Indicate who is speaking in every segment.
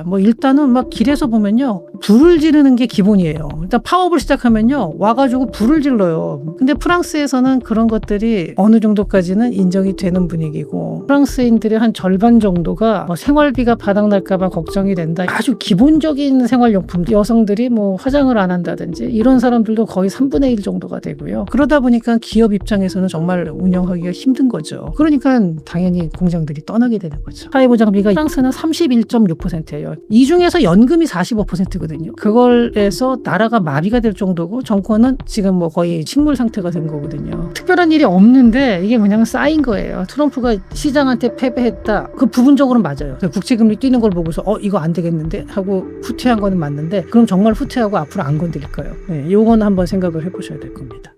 Speaker 1: 뭐 일단은 막 길에서 보면요, 불을 지르는 게 기본이에요. 일단 파업을 시작하면요, 와가지고 불을 질러요. 근데 프랑스에서는 그런 것들이 어느 정도까지는 인정이 되는 분위기고, 프랑스인들의 한 절반 정도가 뭐 생활비가 바닥날까봐 걱정이 된다. 아주 기본적인 생활용품, 여성들이 뭐 화장을 안 한다든지 이런 사람들도 거의 3분의 1 정도가 되고요. 그러다 보니까 기업 입장에서는 정말 운영하기가 힘든 거죠. 그러니까 당연히 공장들이 떠나게 되는 거죠. 사회보장비가 프랑스는 31.6%예요. 이 중에서 연금이 45%거든요. 그걸에서 나라가 마비가 될 정도고, 정권은 지금 뭐 거의 식물 상태가 된 거거든요. 특별한 일이 없는데 이게 그냥 쌓인 거예요. 트럼프가 시장한테 패배했다. 그 부분적으로는 맞아요. 국채금리 뛰는 걸 보고서 이거 안 되겠는데 하고 후퇴한 거는 맞는데, 그럼 정말 후퇴하고 앞으로 안 건드릴까요? 네, 요건 한번 생각을 해보셔야 될 겁니다.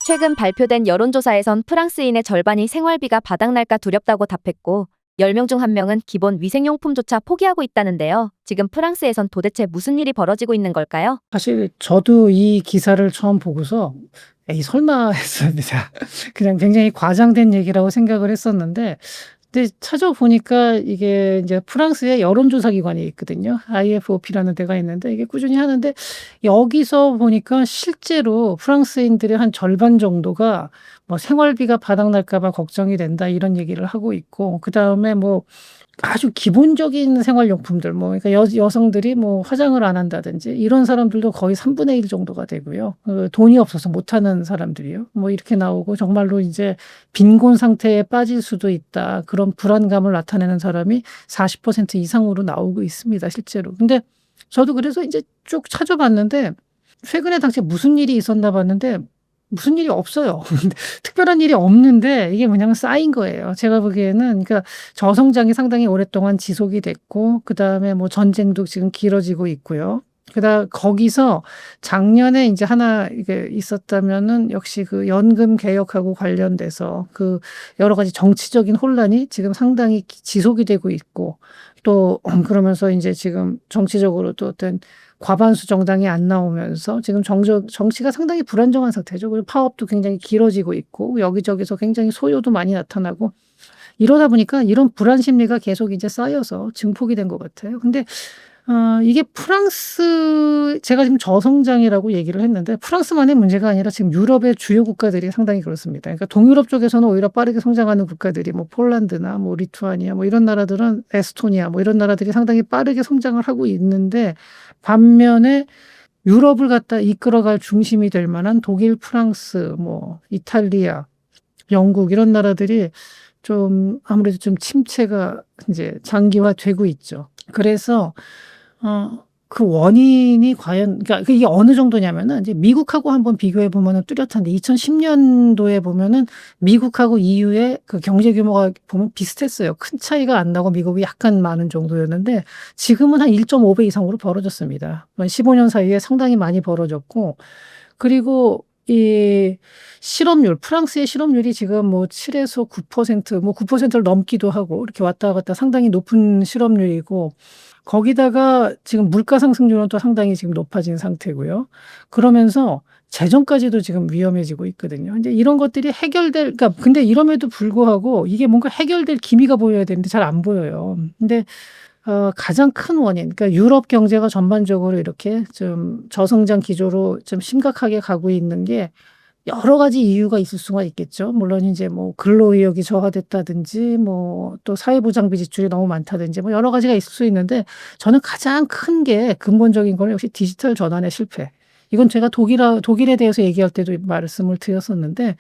Speaker 2: 최근 발표된 여론조사에선 프랑스인의 절반이 생활비가 바닥날까 두렵다고 답했고, 10명 중 1명은 기본 위생용품조차 포기하고 있다는데요. 지금 프랑스에선 도대체 무슨 일이 벌어지고 있는 걸까요?
Speaker 1: 사실 저도 이 기사를 처음 보고서 에이 설마 했습니다. 그냥 굉장히 과장된 얘기라고 생각을 했었는데, 근데 찾아보니까 이게 이제 프랑스의 여론조사 기관이 있거든요. IFOP라는 데가 있는데 이게 꾸준히 하는데, 여기서 보니까 실제로 프랑스인들의 한 절반 정도가 뭐 생활비가 바닥날까 봐 걱정이 된다 이런 얘기를 하고 있고, 그다음에 뭐 아주 기본적인 생활용품들, 뭐 그러니까 여성들이 뭐 화장을 안 한다든지 이런 사람들도 거의 3분의 1 정도가 되고요. 돈이 없어서 못하는 사람들이요. 뭐 이렇게 나오고, 정말로 이제 빈곤 상태에 빠질 수도 있다. 그런 불안감을 나타내는 사람이 40% 이상으로 나오고 있습니다, 실제로. 근데 저도 그래서 이제 쭉 찾아봤는데, 최근에 당시에 무슨 일이 있었나 봤는데 무슨 일이 없어요. 특별한 일이 없는데 이게 그냥 쌓인 거예요. 제가 보기에는 그러니까 저성장이 상당히 오랫동안 지속이 됐고, 그다음에 뭐 전쟁도 지금 길어지고 있고요. 거기서 작년에 이제 하나 이게 있었다면은 역시 그 연금 개혁하고 관련돼서 그 여러 가지 정치적인 혼란이 지금 상당히 지속이 되고 있고, 또 그러면서 이제 지금 정치적으로 또 어떤 과반수 정당이 안 나오면서 지금 정치가 상당히 불안정한 상태죠. 그리고 파업도 굉장히 길어지고 있고, 여기저기서 굉장히 소요도 많이 나타나고, 이러다 보니까 이런 불안 심리가 계속 이제 쌓여서 증폭이 된 것 같아요. 근데 이게 제가 지금 저성장이라고 얘기를 했는데 프랑스만의 문제가 아니라 지금 유럽의 주요 국가들이 상당히 그렇습니다. 그러니까 동유럽 쪽에서는 오히려 빠르게 성장하는 국가들이 뭐 폴란드나 뭐 리투아니아 뭐 이런 나라들은, 에스토니아 뭐 이런 나라들이 상당히 빠르게 성장을 하고 있는데, 반면에 유럽을 갖다 이끌어갈 중심이 될 만한 독일, 프랑스, 뭐 이탈리아, 영국 이런 나라들이 좀 아무래도 좀 침체가 이제 장기화되고 있죠. 그래서 그 원인이 과연, 그러니까 이게 어느 정도냐면은 이제 미국하고 한번 비교해 보면은 뚜렷한데, 2010년도에 보면은 미국하고 EU의 그 경제 규모가 보면 비슷했어요. 큰 차이가 안 나고 미국이 약간 많은 정도였는데, 지금은 한 1.5배 이상으로 벌어졌습니다. 15년 사이에 상당히 많이 벌어졌고, 그리고 이 실업률, 프랑스의 실업률이 지금 뭐 7에서 9%, 뭐 9%를 넘기도 하고 이렇게 왔다 갔다 상당히 높은 실업률이고, 거기다가 지금 물가 상승률은 또 상당히 지금 높아진 상태고요. 그러면서 재정까지도 지금 위험해지고 있거든요. 근데 이런 것들이 그러니까 근데 이럼에도 불구하고 이게 뭔가 해결될 기미가 보여야 되는데 잘 안 보여요. 근데 가장 큰 원인, 그러니까 유럽 경제가 전반적으로 이렇게 좀 저성장 기조로 좀 심각하게 가고 있는 게 여러 가지 이유가 있을 수가 있겠죠. 물론 이제 뭐 근로의욕이 저하됐다든지, 뭐 또 사회보장비 지출이 너무 많다든지, 뭐 여러 가지가 있을 수 있는데, 저는 가장 큰 게 근본적인 거는 역시 디지털 전환의 실패. 이건 제가 독일에 대해서 얘기할 때도 말씀을 드렸었는데,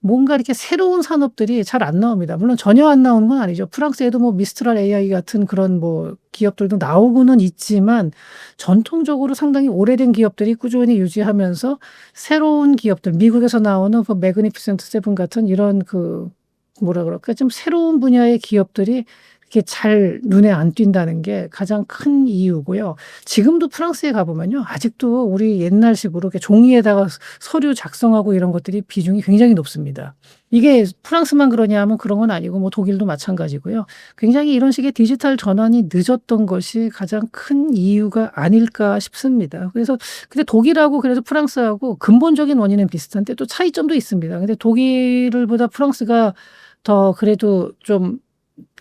Speaker 1: 뭔가 이렇게 새로운 산업들이 잘 안 나옵니다. 물론 전혀 안 나오는 건 아니죠. 프랑스에도 뭐 미스트랄 AI 같은 그런 뭐 기업들도 나오고는 있지만, 전통적으로 상당히 오래된 기업들이 꾸준히 유지하면서 새로운 기업들, 미국에서 나오는 그 매그니피센트 세븐 같은 이런 그 뭐라 그럴까, 좀 새로운 분야의 기업들이 이렇게 잘 눈에 안 띈다는 게 가장 큰 이유고요. 지금도 프랑스에 가보면요, 아직도 우리 옛날식으로 이렇게 종이에다가 서류 작성하고 이런 것들이 비중이 굉장히 높습니다. 이게 프랑스만 그러냐 하면 그런 건 아니고 뭐 독일도 마찬가지고요. 굉장히 이런 식의 디지털 전환이 늦었던 것이 가장 큰 이유가 아닐까 싶습니다. 그래서 근데 독일하고 그래도 프랑스하고 근본적인 원인은 비슷한데 또 차이점도 있습니다. 근데 독일보다 프랑스가 더 그래도 좀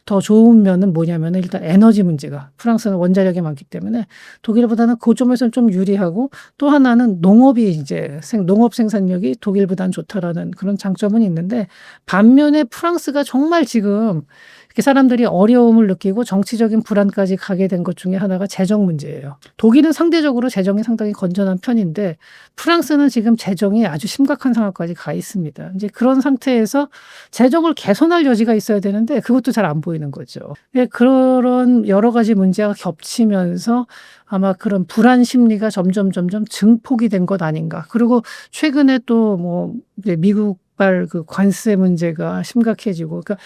Speaker 1: 더 좋은 면은 뭐냐면은 일단 에너지 문제가 프랑스는 원자력이 많기 때문에 독일보다는 그 점에서는 좀 유리하고 또 하나는 농업이 이제 농업 생산력이 독일보다는 좋다라는 그런 장점은 있는데 반면에 프랑스가 정말 지금 이렇게 사람들이 어려움을 느끼고 정치적인 불안까지 가게 된 것 중에 하나가 재정 문제예요. 독일은 상대적으로 재정이 상당히 건전한 편인데 프랑스는 지금 재정이 아주 심각한 상황까지 가 있습니다. 이제 그런 상태에서 재정을 개선할 여지가 있어야 되는데 그것도 잘 안 보이는 거죠. 예, 그런 여러 가지 문제가 겹치면서 아마 그런 불안 심리가 점점 증폭이 된 것 아닌가. 그리고 최근에 또 뭐 미국발 그 관세 문제가 심각해지고 그러니까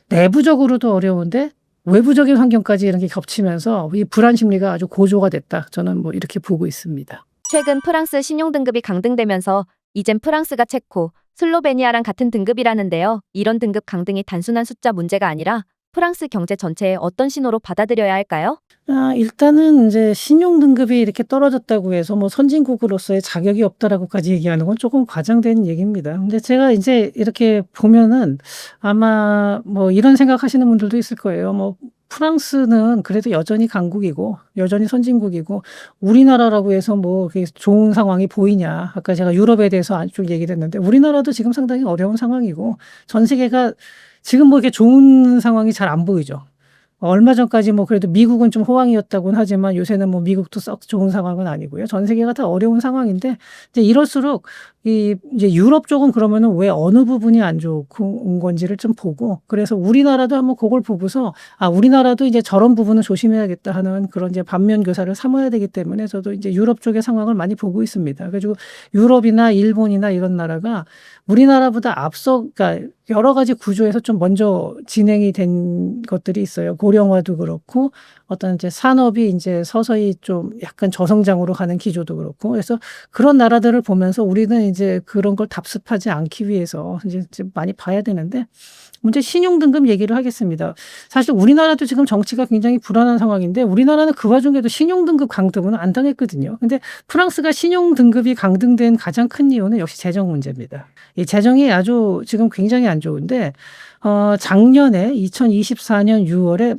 Speaker 1: 내부적으로도 어려운데 외부적인 환경까지 이런 게 겹치면서 이 불안 심리가 아주 고조가 됐다. 저는 뭐 이렇게 보고 있습니다.
Speaker 2: 최근 프랑스 신용등급이 강등되면서 이젠 프랑스가 체코, 슬로베니아랑 같은 등급이라는데요. 이런 등급 강등이 단순한 숫자 문제가 아니라 프랑스 경제 전체에 어떤 신호로 받아들여야 할까요?
Speaker 1: 일단은 이제 신용 등급이 이렇게 떨어졌다고 해서 뭐 선진국으로서의 자격이 없다라고까지 얘기하는 건 조금 과장된 얘기입니다. 근데 제가 이제 이렇게 보면은 아마 뭐 이런 생각하시는 분들도 있을 거예요. 뭐 프랑스는 그래도 여전히 강국이고 여전히 선진국이고 우리나라라고 해서 뭐 그게 좋은 상황이 보이냐. 아까 제가 유럽에 대해서 쭉 얘기를 했는데 우리나라도 지금 상당히 어려운 상황이고 전 세계가 지금 뭐 이렇게 좋은 상황이 잘 안 보이죠. 얼마 전까지 뭐 그래도 미국은 좀 호황이었다고는 하지만 요새는 뭐 미국도 썩 좋은 상황은 아니고요. 전 세계가 다 어려운 상황인데 이제 이럴수록 이제 유럽 쪽은 그러면은 왜 어느 부분이 안 좋은 건지를 좀 보고 그래서 우리나라도 한번 그걸 보고서 우리나라도 이제 저런 부분은 조심해야겠다 하는 그런 이제 반면 교사를 삼아야 되기 때문에 저도 이제 유럽 쪽의 상황을 많이 보고 있습니다. 그래가지고 유럽이나 일본이나 이런 나라가 우리나라보다 그러니까 여러 가지 구조에서 좀 먼저 진행이 된 것들이 있어요. 고령화도 그렇고 어떤 이제 산업이 이제 서서히 좀 약간 저성장으로 가는 기조도 그렇고 그래서 그런 나라들을 보면서 우리는 이제 그런 걸 답습하지 않기 위해서 이제 많이 봐야 되는데 문제 신용등급 얘기를 하겠습니다. 사실 우리나라도 지금 정치가 굉장히 불안한 상황인데 우리나라는 그 와중에도 신용등급 강등은 안 당했거든요. 근데 프랑스가 신용등급이 강등된 가장 큰 이유는 역시 재정 문제입니다. 이 재정이 아주 지금 굉장히 안 좋은데 작년에 2024년 6월에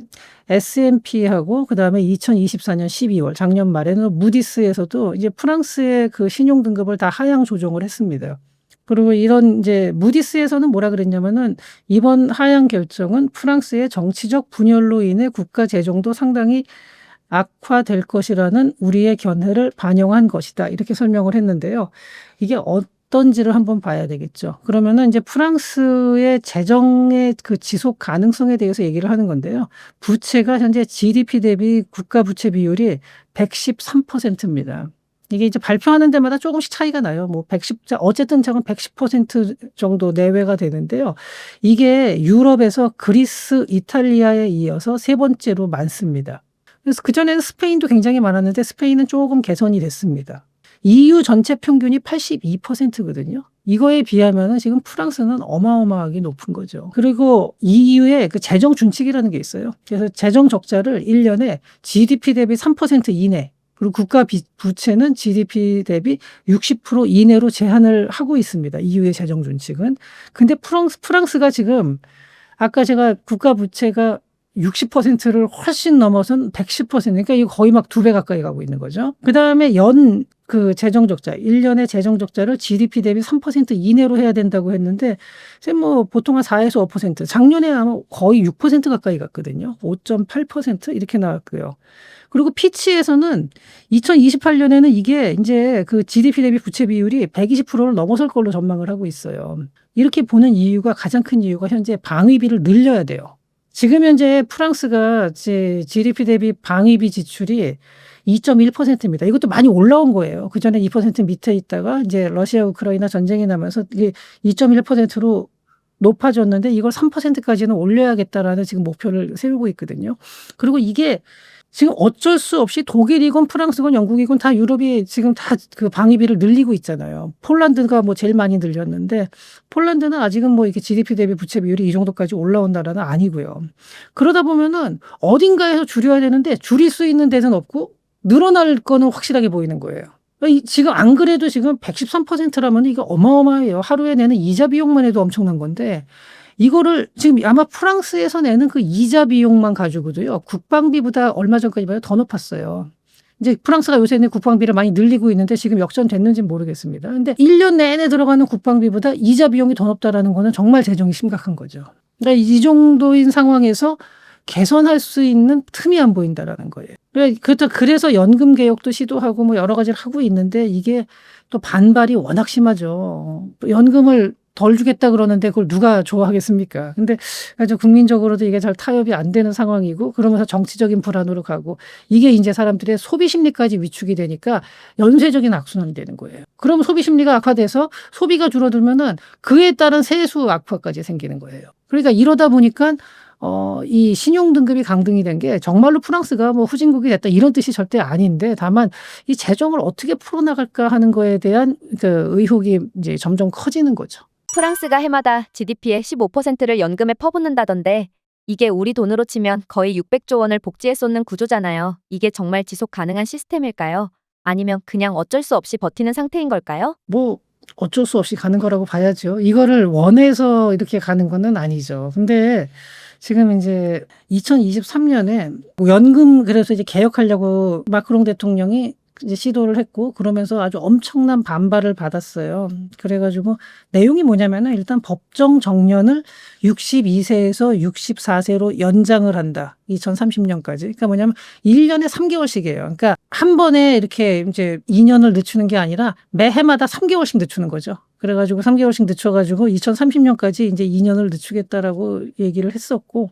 Speaker 1: S&P하고 그다음에 2024년 12월 작년 말에는 무디스에서도 이제 프랑스의 그 신용 등급을 다 하향 조정을 했습니다. 그리고 이런 이제 무디스에서는 뭐라 그랬냐면은 이번 하향 결정은 프랑스의 정치적 분열로 인해 국가 재정도 상당히 악화될 것이라는 우리의 견해를 반영한 것이다. 이렇게 설명을 했는데요. 이게 어떤지를 한번 봐야 되겠죠. 그러면은 이제 프랑스의 재정의 그 지속 가능성에 대해서 얘기를 하는 건데요. 부채가 현재 GDP 대비 국가 부채 비율이 113%입니다. 이게 이제 발표하는 데마다 조금씩 차이가 나요. 뭐 110, 어쨌든 저건 110% 정도 내외가 되는데요. 이게 유럽에서 그리스, 이탈리아에 이어서 세 번째로 많습니다. 그래서 그전에는 스페인도 굉장히 많았는데 스페인은 조금 개선이 됐습니다. EU 전체 평균이 82%거든요. 이거에 비하면은 지금 프랑스는 어마어마하게 높은 거죠. 그리고 EU의 그 재정 준칙이라는 게 있어요. 그래서 재정 적자를 1년에 GDP 대비 3% 이내, 그리고 국가 부채는 GDP 대비 60% 이내로 제한을 하고 있습니다. EU의 재정 준칙은. 근데 프랑스가 지금 아까 제가 국가 부채가 60%를 훨씬 넘어선 110%. 그러니까 이거 거의 막 2배 가까이 가고 있는 거죠. 그다음에 그 재정 적자, 1년의 재정 적자를 GDP 대비 3% 이내로 해야 된다고 했는데 뭐 보통 한 4에서 5%. 작년에 아마 거의 6% 가까이 갔거든요. 5.8% 이렇게 나왔고요. 그리고 피치에서는 2028년에는 이게 이제 그 GDP 대비 부채 비율이 120%를 넘어설 걸로 전망을 하고 있어요. 이렇게 보는 이유가 가장 큰 이유가 현재 방위비를 늘려야 돼요. 지금 현재 프랑스가 GDP 대비 방위비 지출이 2.1%입니다. 이것도 많이 올라온 거예요. 그전에 2% 밑에 있다가 이제 러시아 우크라이나 전쟁이 나면서 이게 2.1%로 높아졌는데 이걸 3%까지는 올려야겠다라는 지금 목표를 세우고 있거든요. 그리고 이게 지금 어쩔 수 없이 독일이건 프랑스건 영국이건 다 유럽이 지금 다 그 방위비를 늘리고 있잖아요. 폴란드가 뭐 제일 많이 늘렸는데 폴란드는 아직은 뭐 이렇게 GDP 대비 부채 비율이 이 정도까지 올라온 나라는 아니고요. 그러다 보면은 어딘가에서 줄여야 되는데 줄일 수 있는 데는 없고 늘어날 거는 확실하게 보이는 거예요. 지금 안 그래도 지금 113%라면 이거 어마어마해요. 하루에 내는 이자 비용만 해도 엄청난 건데 이거를 지금 아마 프랑스에서 내는 그 이자 비용만 가지고도요. 국방비보다 얼마 전까지만 해도 더 높았어요. 이제 프랑스가 요새는 국방비를 많이 늘리고 있는데 지금 역전됐는지는 모르겠습니다. 근데 1년 내내 들어가는 국방비보다 이자 비용이 더 높다라는 거는 정말 재정이 심각한 거죠. 그러니까 이 정도인 상황에서 개선할 수 있는 틈이 안 보인다라는 거예요. 그래서 연금 개혁도 시도하고 뭐 여러 가지를 하고 있는데 이게 또 반발이 워낙 심하죠. 연금을 덜 주겠다 그러는데 그걸 누가 좋아하겠습니까? 근데 아주 국민적으로도 이게 잘 타협이 안 되는 상황이고 그러면서 정치적인 불안으로 가고 이게 이제 사람들의 소비 심리까지 위축이 되니까 연쇄적인 악순환이 되는 거예요. 그럼 소비 심리가 악화돼서 소비가 줄어들면은 그에 따른 세수 악화까지 생기는 거예요. 그러니까 이러다 보니까 이 신용 등급이 강등이 된 게 정말로 프랑스가 뭐 후진국이 됐다 이런 뜻이 절대 아닌데 다만 이 재정을 어떻게 풀어나갈까 하는 거에 대한 그 의혹이 이제 점점 커지는 거죠.
Speaker 2: 프랑스가 해마다 GDP의 15%를 연금에 퍼붓는다던데 이게 우리 돈으로 치면 거의 600조 원을 복지에 쏟는 구조잖아요. 이게 정말 지속 가능한 시스템일까요? 아니면 그냥 어쩔 수 없이 버티는 상태인 걸까요?
Speaker 1: 뭐 어쩔 수 없이 가는 거라고 봐야죠. 이거를 원해서 이렇게 가는 거는 아니죠. 근데 지금 이제 2023년에 연금 그래서 이제 개혁하려고 마크롱 대통령이 이제 시도를 했고 그러면서 아주 엄청난 반발을 받았어요. 그래가지고 내용이 뭐냐면은 일단 법정 정년을 62세에서 64세로 연장을 한다. 2030년까지. 그러니까 뭐냐면 1년에 3개월씩이에요. 그러니까 한 번에 이렇게 이제 2년을 늦추는 게 아니라 매해마다 3개월씩 늦추는 거죠. 그래가지고 3개월씩 늦춰가지고 2030년까지 이제 2년을 늦추겠다라고 얘기를 했었고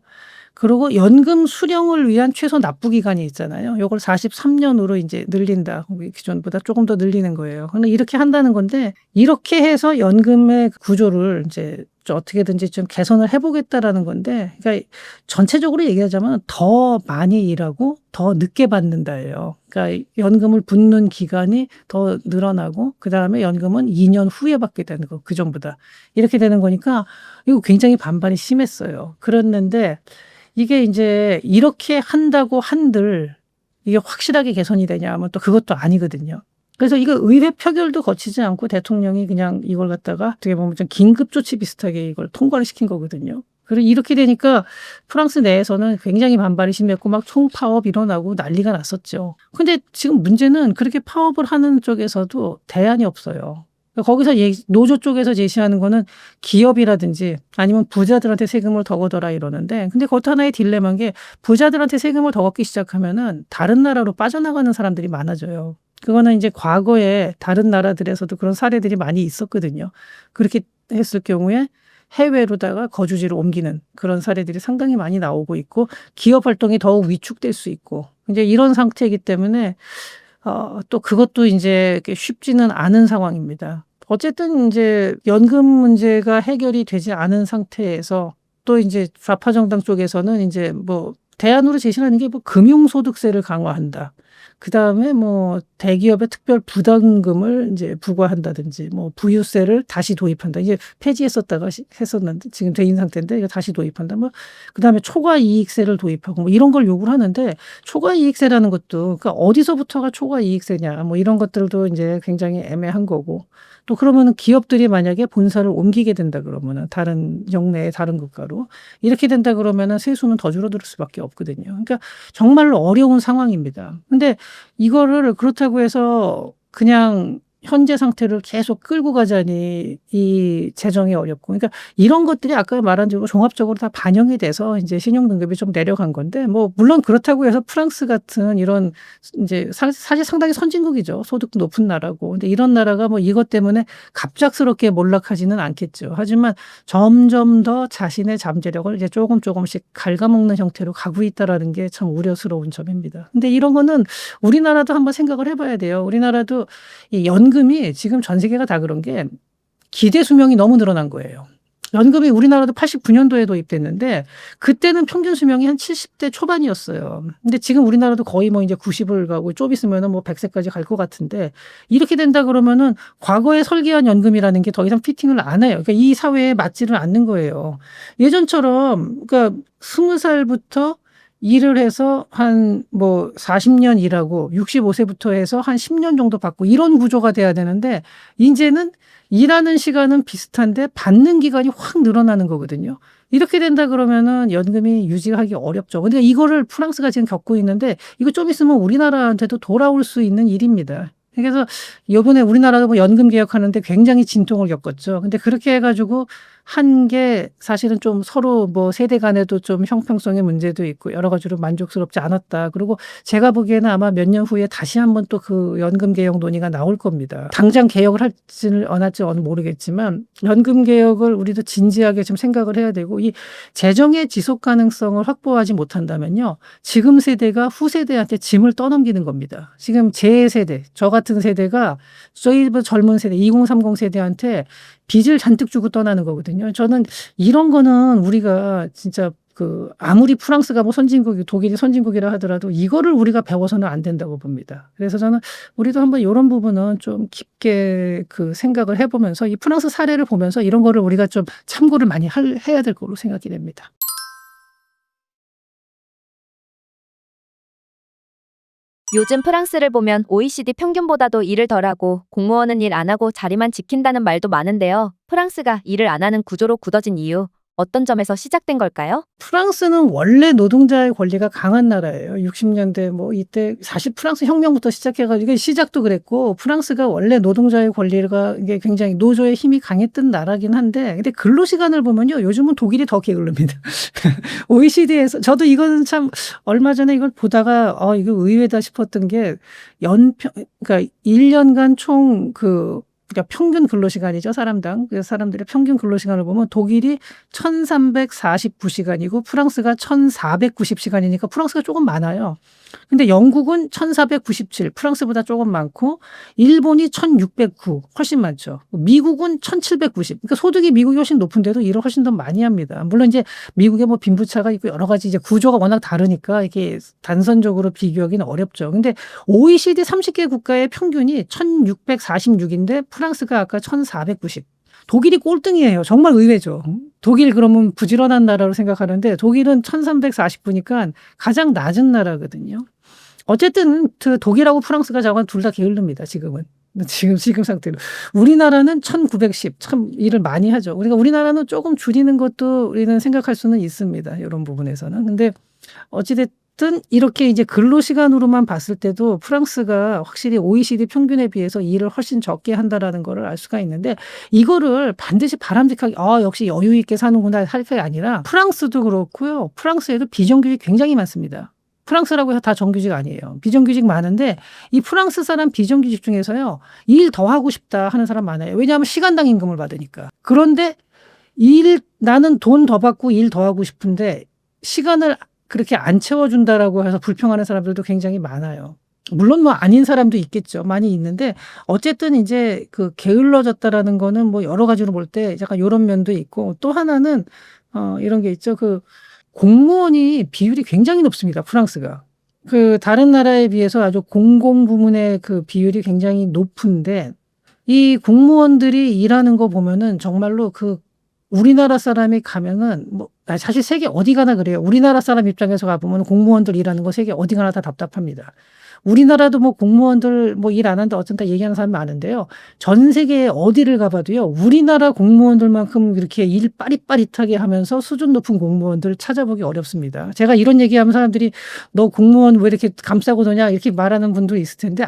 Speaker 1: 그리고 연금 수령을 위한 최소 납부 기간이 있잖아요. 요걸 43년으로 이제 늘린다. 기존보다 조금 더 늘리는 거예요. 근데 이렇게 한다는 건데 이렇게 해서 연금의 구조를 이제 어떻게든지 좀 개선을 해보겠다라는 건데, 그러니까 전체적으로 얘기하자면 더 많이 일하고 더 늦게 받는다예요. 그러니까 연금을 붓는 기간이 더 늘어나고 그 다음에 연금은 2년 후에 받게 되는 거, 그 전보다 이렇게 되는 거니까 이거 굉장히 반발이 심했어요. 그랬는데 이게 이제 이렇게 한다고 한들 이게 확실하게 개선이 되냐 하면 또 그것도 아니거든요. 그래서 이거 의회 표결도 거치지 않고 대통령이 그냥 이걸 갖다가 어떻게 보면 좀 긴급조치 비슷하게 이걸 통과를 시킨 거거든요. 그리고 이렇게 되니까 프랑스 내에서는 굉장히 반발이 심했고 막 총파업 일어나고 난리가 났었죠. 근데 지금 문제는 그렇게 파업을 하는 쪽에서도 대안이 없어요. 거기서 노조 쪽에서 제시하는 거는 기업이라든지 아니면 부자들한테 세금을 더 걷어라 이러는데 근데 그것도 하나의 딜레마인 게 부자들한테 세금을 더 걷기 시작하면은 다른 나라로 빠져나가는 사람들이 많아져요. 그거는 이제 과거에 다른 나라들에서도 그런 사례들이 많이 있었거든요. 그렇게 했을 경우에 해외로다가 거주지를 옮기는 그런 사례들이 상당히 많이 나오고 있고 기업 활동이 더욱 위축될 수 있고 이제 이런 상태이기 때문에 또 그것도 이제 쉽지는 않은 상황입니다. 어쨌든 이제 연금 문제가 해결이 되지 않은 상태에서 또 이제 좌파 정당 쪽에서는 이제 뭐 대안으로 제시하는 게 뭐 금융소득세를 강화한다. 그 다음에 뭐 대기업의 특별 부담금을 이제 부과한다든지 뭐 부유세를 다시 도입한다. 이게 폐지했었다가 했었는데 지금 돼 있는 상태인데 이거 다시 도입한다. 뭐 그 다음에 초과 이익세를 도입하고 뭐 이런 걸 요구를 하는데 초과 이익세라는 것도 그러니까 어디서부터가 초과 이익세냐 뭐 이런 것들도 이제 굉장히 애매한 거고 또 그러면은 기업들이 만약에 본사를 옮기게 된다 그러면은 다른 영내의 다른 국가로 이렇게 된다 그러면은 세수는 더 줄어들 수밖에 없거든요. 그러니까 정말로 어려운 상황입니다. 근데 이거를 그렇다고 해서 그냥 현재 상태를 계속 끌고 가자니 이 재정이 어렵고 그러니까 이런 것들이 아까 말한 대로 종합적으로 다 반영이 돼서 이제 신용 등급이 좀 내려간 건데 뭐 물론 그렇다고 해서 프랑스 같은 이런 이제 사실 상당히 선진국이죠. 소득도 높은 나라고. 근데 이런 나라가 뭐 이것 때문에 갑작스럽게 몰락하지는 않겠죠. 하지만 점점 더 자신의 잠재력을 이제 조금씩 갉아먹는 형태로 가고 있다라는 게 참 우려스러운 점입니다. 근데 이런 거는 우리나라도 한번 생각을 해봐야 돼요. 우리나라도 이 연금이 지금 전 세계가 다 그런 게 기대 수명이 너무 늘어난 거예요. 연금이 우리나라도 89년도에 도입됐는데 그때는 평균 수명이 한 70대 초반이었어요. 근데 지금 우리나라도 거의 뭐 이제 90을 가고 좀 있으면은 뭐 100세까지 갈 것 같은데 이렇게 된다 그러면은 과거에 설계한 연금이라는 게 더 이상 피팅을 안 해요. 그러니까 이 사회에 맞지를 않는 거예요. 예전처럼 그러니까 20살부터 일을 해서 한 뭐 40년 일하고 65세부터 해서 한 10년 정도 받고 이런 구조가 돼야 되는데 인제는 일하는 시간은 비슷한데 받는 기간이 확 늘어나는 거거든요. 이렇게 된다 그러면은 연금이 유지하기 어렵죠. 근데 이거를 프랑스가 지금 겪고 있는데 이거 좀 있으면 우리나라한테도 돌아올 수 있는 일입니다. 그래서 요번에 우리나라도 뭐 연금 개혁하는데 굉장히 진통을 겪었죠. 근데 그렇게 해 가지고 한 게 사실은 좀 서로 뭐 세대 간에도 좀 형평성의 문제도 있고 여러 가지로 만족스럽지 않았다. 그리고 제가 보기에는 아마 몇 년 후에 다시 한번 또 그 연금 개혁 논의가 나올 겁니다. 당장 개혁을 할지는 안 할지는 모르겠지만 연금 개혁을 우리도 진지하게 좀 생각을 해야 되고 이 재정의 지속 가능성을 확보하지 못한다면요. 지금 세대가 후세대한테 짐을 떠넘기는 겁니다. 지금 제 세대, 저 같은 세대가 저희 뭐 젊은 세대 2030 세대한테 빚을 잔뜩 주고 떠나는 거거든요. 저는 이런 거는 우리가 진짜 그 아무리 프랑스가 뭐 선진국이 독일이 선진국이라 하더라도 이거를 우리가 배워서는 안 된다고 봅니다. 그래서 저는 우리도 한번 요런 부분은 좀 깊게 그 생각을 해 보면서 이 프랑스 사례를 보면서 이런 거를 우리가 좀 참고를 많이 해야 될 거로 생각이 됩니다.
Speaker 2: 요즘 프랑스를 보면 OECD 평균보다도 일을 덜하고 공무원은 일 안 하고 자리만 지킨다는 말도 많은데요. 프랑스가 일을 안 하는 구조로 굳어진 이유, 어떤 점에서 시작된 걸까요?
Speaker 1: 프랑스는 원래 노동자의 권리가 강한 나라예요. 60년대 뭐 이때 사실 프랑스 혁명부터 시작해 가지고 시작도 그랬고 프랑스가 원래 노동자의 권리가 이게 굉장히 노조의 힘이 강했던 나라긴 한데 근데 근로시간을 보면요. 요즘은 독일이 더 게을릅니다. OECD에서 저도 이거는 참 얼마 전에 이걸 보다가 이거 의외다 싶었던 게 연평 그러니까 1 년간 총 그러니까 평균 근로시간이죠, 사람당. 그래서 사람들의 평균 근로시간을 보면 독일이 1,349 시간이고 프랑스가 1,490 시간이니까 프랑스가 조금 많아요. 근데 영국은 1,497 프랑스보다 조금 많고 일본이 1,609 훨씬 많죠. 미국은 1,790 그러니까 소득이 미국이 훨씬 높은데도 일을 훨씬 더 많이 합니다. 물론 이제 미국에 뭐 빈부차가 있고 여러 가지 이제 구조가 워낙 다르니까 이게 단선적으로 비교하기는 어렵죠. 근데 OECD 30개 국가의 평균이 1,646인데 프랑스가 아까 1,490 독일이 꼴등이에요. 정말 의외죠. 독일 그러면 부지런한 나라로 생각하는데 독일은 1,349니까 가장 낮은 나라거든요. 어쨌든 그 독일하고 프랑스가 자관 둘 다 게을릅니다, 지금은. 지금 상태로. 우리나라는 1,910 참 일을 많이 하죠. 우리나라는 조금 줄이는 것도 우리는 생각할 수는 있습니다, 요런 부분에서는. 근데 어찌 됐든 이렇게 이제 근로시간으로만 봤을 때도 프랑스가 확실히 OECD 평균에 비해서 일을 훨씬 적게 한다라는 거를 알 수가 있는데 이거를 반드시 바람직하게 역시 여유 있게 사는구나 할 게 아니라 프랑스도 그렇고요. 프랑스에도 비정규직이 굉장히 많습니다. 프랑스라고 해서 다 정규직 아니에요. 비정규직 많은데 이 프랑스 사람 비정규직 중에서요. 일 더 하고 싶다 하는 사람 많아요. 왜냐하면 시간당 임금을 받으니까. 그런데 나는 돈 더 받고 일 더 하고 싶은데 시간을 그렇게 안 채워준다라고 해서 불평하는 사람들도 굉장히 많아요. 물론 뭐 아닌 사람도 있겠죠. 많이 있는데 어쨌든 이제 그 게을러졌다라는 거는 뭐 여러 가지로 볼 때 약간 요런 면도 있고 또 하나는 이런 게 있죠. 그 공무원이 비율이 굉장히 높습니다, 프랑스가. 그 다른 나라에 비해서 아주 공공 부문의 그 비율이 굉장히 높은데 이 공무원들이 일하는 거 보면은 정말로 그 우리나라 사람이 가면은 뭐 사실 세계 어디 가나 그래요. 우리나라 사람 입장에서 가 보면 공무원들 일하는 거 세계 어디 가나 다 답답합니다. 우리나라도 뭐 공무원들 뭐 일 안 한다 어쩐다 얘기하는 사람이 많은데요. 전 세계 어디를 가 봐도요. 우리나라 공무원들만큼 이렇게 일 빠릿빠릿하게 하면서 수준 높은 공무원들 찾아보기 어렵습니다. 제가 이런 얘기하면 사람들이 "너 공무원 왜 이렇게 감싸고 노냐?" 이렇게 말하는 분도 있을 텐데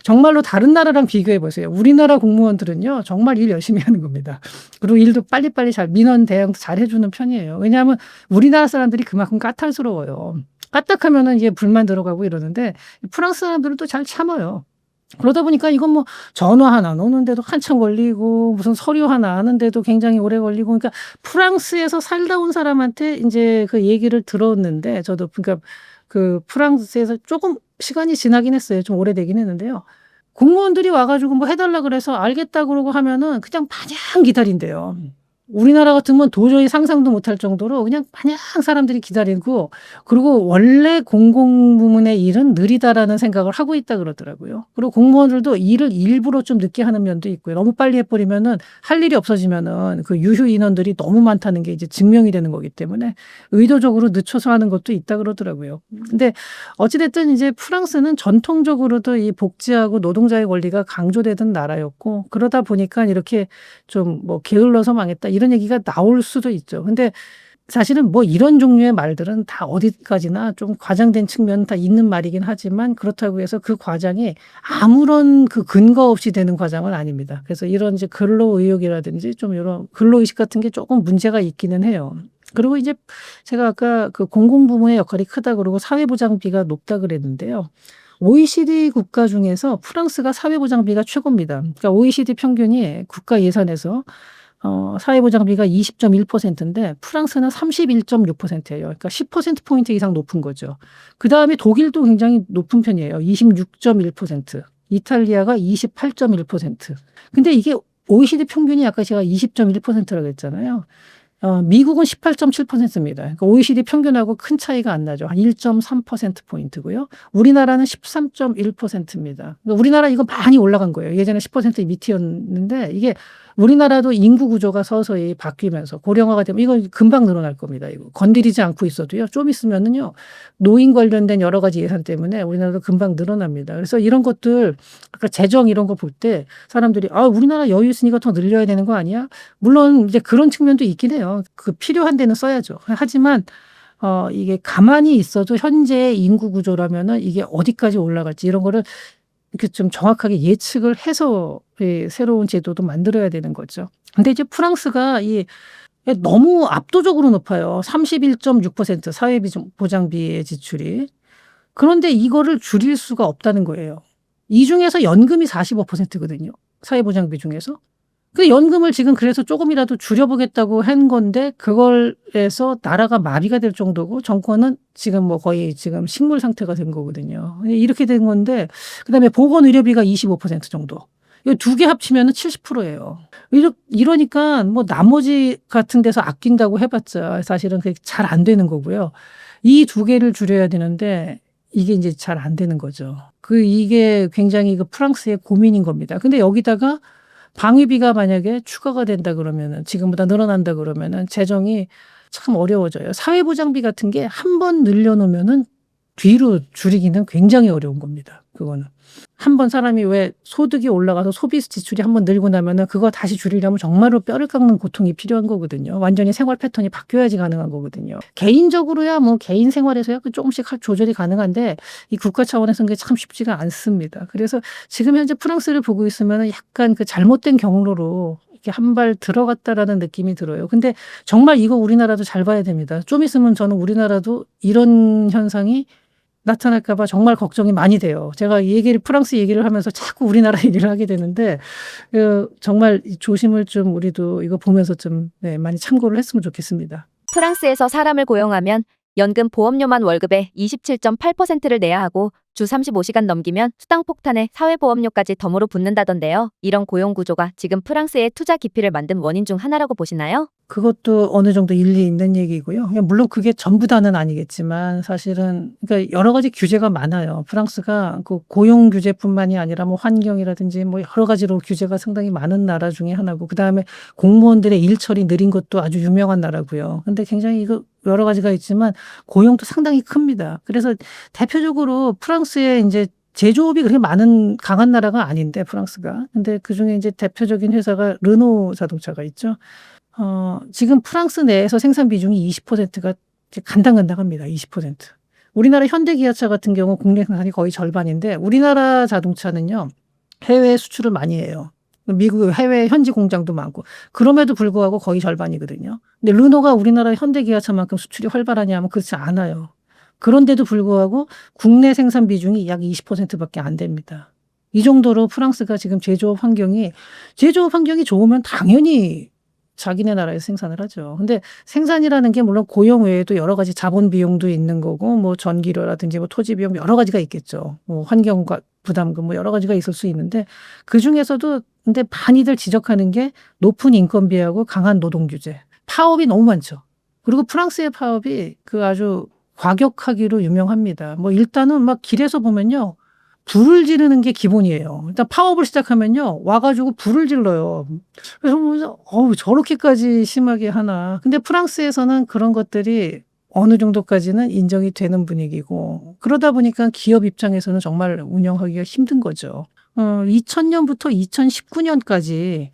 Speaker 1: 정말로 다른 나라랑 비교해 보세요. 우리나라 공무원들은요. 정말 일 열심히 하는 겁니다. 그리고 일도 빨리빨리 민원 대응도 잘 해 주는 편이에요. 왜냐하면 우리나라 사람들이 그만큼 까탈스러워요. 까딱하면은 이게 불만 들어가고 이러는데 프랑스 사람들은 또 잘 참아요. 그러다 보니까 이건 뭐 전화 하나 넣는데도 한참 걸리고 무슨 서류 하나 하는데도 굉장히 오래 걸리고 그러니까 프랑스에서 살다 온 사람한테 인제 그 얘기를 들었는데 저도 그러니까 그 프랑스에서 쪼금 시간이 지나긴 했어요. 좀 오래되긴 했는데요. 공무원들이 와 가지고 뭐 해 달라 그래서 알겠다 그러고 하면은 그냥 마냥 기다린대요. 우리나라 같으면 도저히 상상도 못할 정도로 그냥 마냥 사람들이 기다리고, 그리고 원래 공공부문의 일은 느리다라는 생각을 하고 있다 그러더라고요. 그리고 공무원들도 일을 일부러 좀 늦게 하는 면도 있고요. 너무 빨리 해버리면은 할 일이 없어지면은 그 유휴 인원들이 너무 많다는 게 이제 증명이 되는 거기 때문에 의도적으로 늦춰서 하는 것도 있다 그러더라고요. 근데 어찌됐든 이제 프랑스는 전통적으로도 이 복지하고 노동자의 권리가 강조되던 나라였고, 그러다 보니까 이렇게 좀 뭐 게을러서 망했다 이런 얘기가 나올 수도 있죠. 근데 사실은 뭐 이런 종류의 말들은 다 어디까지나 좀 과장된 측면은 다 있는 말이긴 하지만, 그렇다고 해서 그 과장이 아무런 그 근거 없이 되는 과장은 아닙니다. 그래서 이런 이제 근로 의욕이라든지 좀 이런 근로 의식 같은 게 조금 문제가 있기는 해요. 그리고 이제 제가 아까 그 공공부문의 역할이 크다 그러고 사회보장비가 높다 그랬는데요. OECD 국가 중에서 프랑스가 사회보장비가 최고입니다. 그러니까 OECD 평균이 국가 예산에서 사회보장비가 20.1%인데 프랑스는 31.6%예요. 그러니까 10%포인트 이상 높은 거죠. 그다음에 독일도 굉장히 높은 편이에요. 26.1%. 이탈리아가 28.1%. 근데 이게 OECD 평균이 아까 제가 20.1%라고 했잖아요. 미국은 18.7%입니다. 그러니까 OECD 평균하고 큰 차이가 안 나죠. 한 1.3%포인트고요. 우리나라는 13.1%입니다. 그러니까 우리나라 이거 많이 올라간 거예요. 예전에 10% 밑이었는데 이게 우리나라도 인구 구조가 서서히 바뀌면서 고령화가 되면 이건 금방 늘어날 겁니다. 이거 건드리지 않고 있어도요. 좀 있으면은요. 노인 관련된 여러 가지 예산 때문에 우리나라도 금방 늘어납니다. 그래서 이런 것들, 아까 재정 이런 거 볼 때 사람들이 우리나라 여유 있으니까 더 늘려야 되는 거 아니야? 물론 이제 그런 측면도 있긴 해요. 그 필요한 데는 써야죠. 하지만 이게 가만히 있어도 현재의 인구 구조라면은 이게 어디까지 올라갈지 이런 거를 이렇게 좀 정확하게 예측을 해서 새로운 제도도 만들어야 되는 거죠. 근데 이제 프랑스가 너무 압도적으로 높아요. 31.6% 사회보장비의 지출이. 그런데 이거를 줄일 수가 없다는 거예요. 이 중에서 연금이 45%거든요. 사회보장비 중에서. 그 연금을 지금 그래서 조금이라도 줄여보겠다고 한 건데 그걸 해서 나라가 마비가 될 정도고, 정권은 지금 뭐 거의 지금 식물 상태가 된 거거든요. 이렇게 된 건데, 그다음에 보건의료비가 25% 정도. 이거 두 개 합치면은 70%예요. 이러니까 뭐 나머지 같은 데서 아낀다고 해봤자 사실은 그게 잘 안 되는 거고요. 이 두 개를 줄여야 되는데 이게 이제 잘 안 되는 거죠. 이게 굉장히 그 프랑스의 고민인 겁니다. 근데 여기다가 방위비가 만약에 추가가 된다 그러면은, 지금보다 늘어난다 그러면은 재정이 참 어려워져요. 사회보장비 같은 게 한 번 늘려놓으면은 뒤로 줄이기는 굉장히 어려운 겁니다. 그거는. 한 번 사람이 왜 소득이 올라가서 소비 지출이 한 번 늘고 나면은 그거 다시 줄이려면 정말로 뼈를 깎는 고통이 필요한 거거든요. 완전히 생활 패턴이 바뀌어야지 가능한 거거든요. 개인적으로야 뭐 개인 생활에서야 조금씩 조절이 가능한데 이 국가 차원에서는 그게 참 쉽지가 않습니다. 그래서 지금 현재 프랑스를 보고 있으면은 약간 그 잘못된 경로로 이렇게 한 발 들어갔다라는 느낌이 들어요. 근데 정말 이거 우리나라도 잘 봐야 됩니다. 좀 있으면 저는 우리나라도 이런 현상이 나타날까 봐 정말 걱정이 많이 돼요. 제가 프랑스 얘기를 하면서 자꾸 우리나라 얘기를 하게 되는데, 정말 조심을 좀 우리도 이거 보면서 좀 많이 참고를 했으면 좋겠습니다.
Speaker 2: 프랑스에서 사람을 고용하면 연금 보험료만 월급의 27.8%를 내야 하고 주 35시간 넘기면 수당폭탄에 사회보험료까지 덤으로 붙는다던데요. 이런 고용 구조가 지금 프랑스의 투자 기피를 만든 원인 중 하나라고 보시나요?
Speaker 1: 그것도 어느 정도 일리 있는 얘기고요. 물론 그게 전부 다는 아니겠지만 사실은 그러니까 여러 가지 규제가 많아요. 프랑스가 그 고용 규제뿐만이 아니라 뭐 환경이라든지 뭐 여러 가지로 규제가 상당히 많은 나라 중에 하나고, 그다음에 공무원들의 일처리 느린 것도 아주 유명한 나라고요. 근데 굉장히 이거 여러 가지가 있지만 고용도 상당히 큽니다. 그래서 대표적으로 프랑스의 이제 제조업이 그렇게 강한 나라가 아닌데 프랑스가. 근데 그중에 이제 대표적인 회사가 르노 자동차가 있죠. 지금 프랑스 내에서 생산 비중이 20%가 간당간당합니다. 20%. 우리나라 현대기아차 같은 경우 국내 생산이 거의 절반인데 우리나라 자동차는요. 해외 수출을 많이 해요. 미국 해외 현지 공장도 많고. 그럼에도 불구하고 거의 절반이거든요. 근데 르노가 우리나라 현대기아차만큼 수출이 활발하냐 하면 그렇지 않아요. 그런데도 불구하고 국내 생산 비중이 약 20%밖에 안 됩니다. 이 정도로 프랑스가 지금 제조업 환경이 좋으면 당연히 자기네 나라에서 생산을 하죠. 근데 생산이라는 게 물론 고용 외에도 여러 가지 자본 비용도 있는 거고 뭐 전기료라든지 뭐 토지 비용 여러 가지가 있겠죠. 뭐 환경과 부담금 뭐 여러 가지가 있을 수 있는데 그중에서도 근데 많이들 지적하는 게 높은 인건비하고 강한 노동 규제. 파업이 너무 많죠. 그리고 프랑스의 파업이 그 아주 과격하기로 유명합니다. 뭐 일단은 막 길에서 보면요. 불을 지르는 게 기본이에요. 일단 파업을 시작하면요. 와 가지고 불을 질러요. 그래서 보면서 '어우 저렇게까지 심하게 하나.' 근데 프랑스에서는 그런 것들이 어느 정도까지는 인정이 되는 분위기고 그러다 보니까 기업 입장에서는 정말 운영하기가 힘든 거죠. 2000 년부터 2019 년까지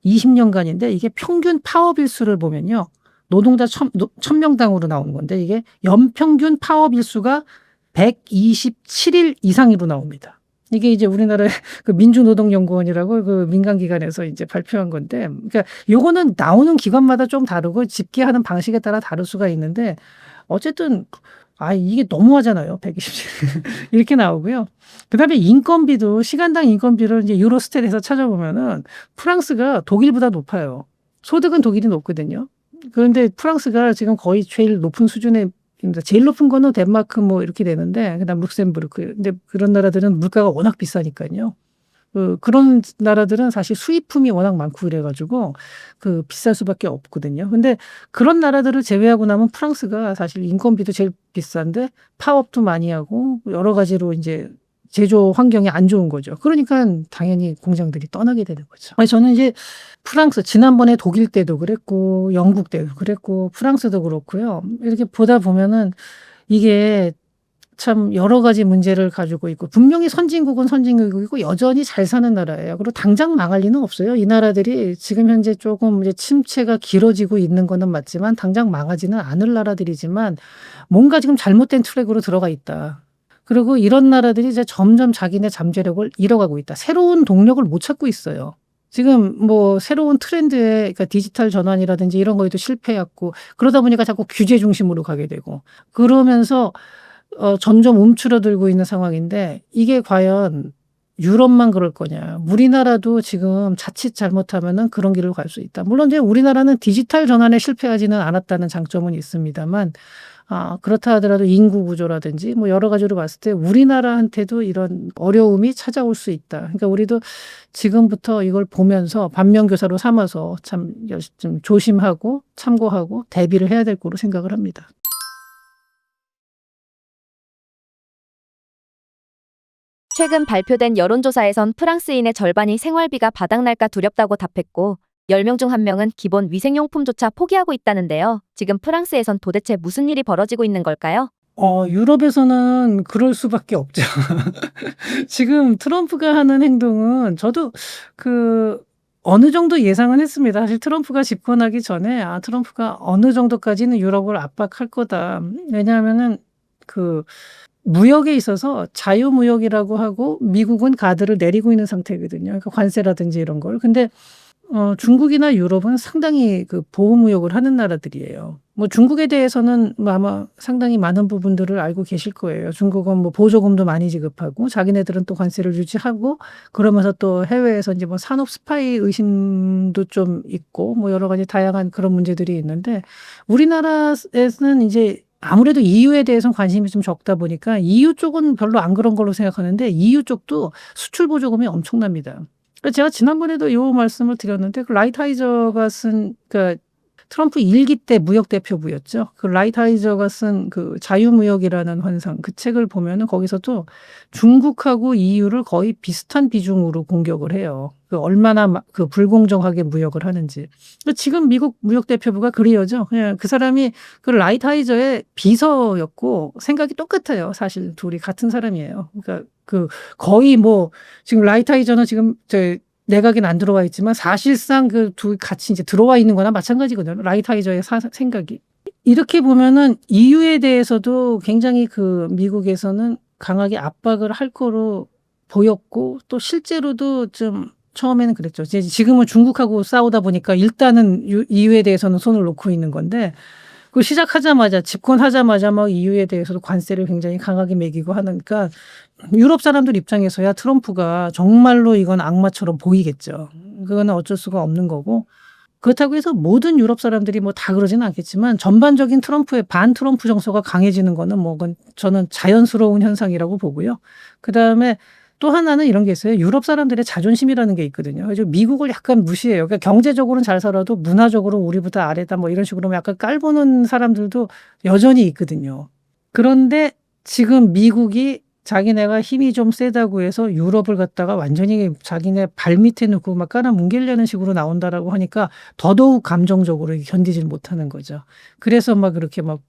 Speaker 1: 20 년간인데 이게 평균 파업 일수를 보면요. 노동자 1000 명당으로 나오는 건데 이게 연평균 파업 일수가 127일 이상으로 나옵니다. 이게 이제 우리나라의 그 민주노동연구원이라고 그 민간 기관에서 이제 발표한 건데 그러니까 요거는 나오는 기관마다 좀 다르고 집계하는 방식에 따라 다를 수가 있는데 어쨌든 이게 너무하잖아요. 127 이렇게 나오고요. 그다음에 인건비도 시간당 인건비를 이제 유로스탯에서 찾아보면은 프랑스가 독일보다 높아요. 소득은 독일이 높거든요. 그런데 프랑스가 지금 거의 제일 높은 수준에 입니다. 제일 높은 거는 덴마크 뭐 이렇게 되는데 그다음 룩셈부르크. 근데 그런 나라들은 물가가 워낙 비싸니까요. 그런 나라들은 사실 수입품이 워낙 많고 이래 가지고 비쌀 수밖에 없거든요. 근데 그런 나라들을 제외하고 나면 프랑스가 사실 인건비도 제일 비싼데 파업도 많이 하고 여러 가지로 인제 제조 환경이 안 좋은 거죠. 그러니깐 당연히 공장들이 떠나게 되는 거죠. 저는 이제 프랑스 지난번에 독일 때도 그랬고 영국 때도 그랬고 프랑스도 그렇고요. 이렇게 보다 보면은 이게 참 여러 가지 문제를 가지고 있고 분명히 선진국은 선진국이고 여전히 잘 사는 나라예요. 그리고 당장 망할 리는 없어요. 이 나라들이 지금 현재 조금 이제 침체가 길어지고 있는 거는 맞지만 당장 망하지는 않을 나라들이지만 뭔가 지금 잘못된 트랙으로 들어가 있다. 그리고 이런 나라들이 이제 점점 자기네 잠재력을 잃어가고 있다. 새로운 동력을 못 찾고 있어요. 지금 뭐 새로운 트렌드에 그러니까 디지털 전환이라든지 이런 거에도 실패했고 그러다 보니까 자꾸 규제 중심으로 가게 되고 그러면서 점점 움츠러들고 있는 상황인데 이게 과연 유럽만 그럴 거냐. 우리나라도 지금 자칫 잘못하면은 그런 길로 갈 수 있다. 물론 이제 우리나라는 디지털 전환에 실패하지는 않았다는 장점은 있습니다만 그렇다 하더라도 인구 구조라든지 뭐 여러 가지로 봤을 때 우리나라한테도 이런 어려움이 찾아올 수 있다. 그러니까 우리도 지금부터 이걸 보면서 반면교사로 삼아서 참 좀 조심하고 참고하고 대비를 해야 될 거로 생각을 합니다.
Speaker 2: 최근 발표된 여론조사에선 프랑스인의 절반이 생활비가 바닥날까 두렵다고 답했고 10명 중 1명은 기본 위생용품조차 포기하고 있다는데요. 지금 프랑스에선 도대체 무슨 일이 벌어지고 있는 걸까요?
Speaker 1: 유럽에서는 그럴 수밖에 없죠. 지금 트럼프가 하는 행동은 저도 어느 정도 예상은 했습니다. 사실 트럼프가 집권하기 전에 트럼프가 어느 정도까지는 유럽을 압박할 거다. 왜냐하면은 무역에 있어서 자유무역이라고 하고 미국은 가드를 내리고 있는 상태거든요. 그러니까 관세라든지 이런 걸. 근데 중국이나 유럽은 상당히 보호무역을 하는 나라들이에요. 뭐 중국에 대해서는 뭐 아마 상당히 많은 부분들을 알고 계실 거예요. 중국은 뭐 보조금도 많이 지급하고 자기네들은 또 관세를 유지하고 그러면서 또 해외에서 이제 뭐 산업 스파이 의심도 좀 있고 뭐 여러 가지 다양한 그런 문제들이 있는데 우리나라에서는 이제 아무래도 EU에 대해서는 관심이 좀 적다 보니까 EU 쪽은 별로 안 그런 걸로 생각하는데 EU 쪽도 수출 보조금이 엄청납니다. 제가 지난번에도 요 말씀을 드렸는데 라이트하이저가 쓴 트럼프 1기 때 무역 대표부였죠. 라이트하이저가 쓴 자유무역이라는 환상 그 책을 보면은 거기서도 중국하고 EU를 거의 비슷한 비중으로 공격을 해요. 얼마나 불공정하게 무역을 하는지. 지금 미국 무역 대표부가 그리어져. 그냥 그 사람이 라이트하이저의 비서였고 생각이 똑같아요. 사실 둘이 같은 사람이에요. 그러니까 거의 뭐 지금 라이트하이저는 지금 내각엔 안 들어와 있지만 사실상 둘 같이 이제 들어와 있는 거나 마찬가지거든요. 라이트하이저의 생각이. 이렇게 보면은 EU에 대해서도 굉장히 미국에서는 강하게 압박을 할 거로 보였고 또 실제로도 좀 처음에는 그랬죠. 지금은 중국하고 싸우다 보니까 일단은 EU에 대해서는 손을 놓고 있는 건데 시작하자마자 집권하자마자 막 EU에 대해서도 관세를 굉장히 강하게 매기고 하니까 유럽 사람들 입장에서야 트럼프가 정말로 이건 악마처럼 보이겠죠. 그거는 어쩔 수가 없는 거고 그렇다고 해서 모든 유럽 사람들이 뭐 다 그러지는 않겠지만 전반적인 트럼프의 반 트럼프 정서가 강해지는 거는 뭐 그건 저는 자연스러운 현상이라고 보고요. 그다음에 또 하나는 이런 게 있어요. 유럽 사람들의 자존심이라는 게 있거든요. 그래서 미국을 약간 무시해요. 그러니까 경제적으로는 잘 살아도 문화적으로 우리보다 아래다 뭐 이런 식으로 약간 깔보는 사람들도 여전히 있거든요. 그런데 지금 미국이 자기네가 힘이 좀 세다고 해서 유럽을 갖다가 완전히 자기네 발밑에 놓고 막 깔아뭉개려는 식으로 나온다라고 하니까 더더욱 감정적으로 견디질 못하는 거죠. 그래서 막 그렇게 막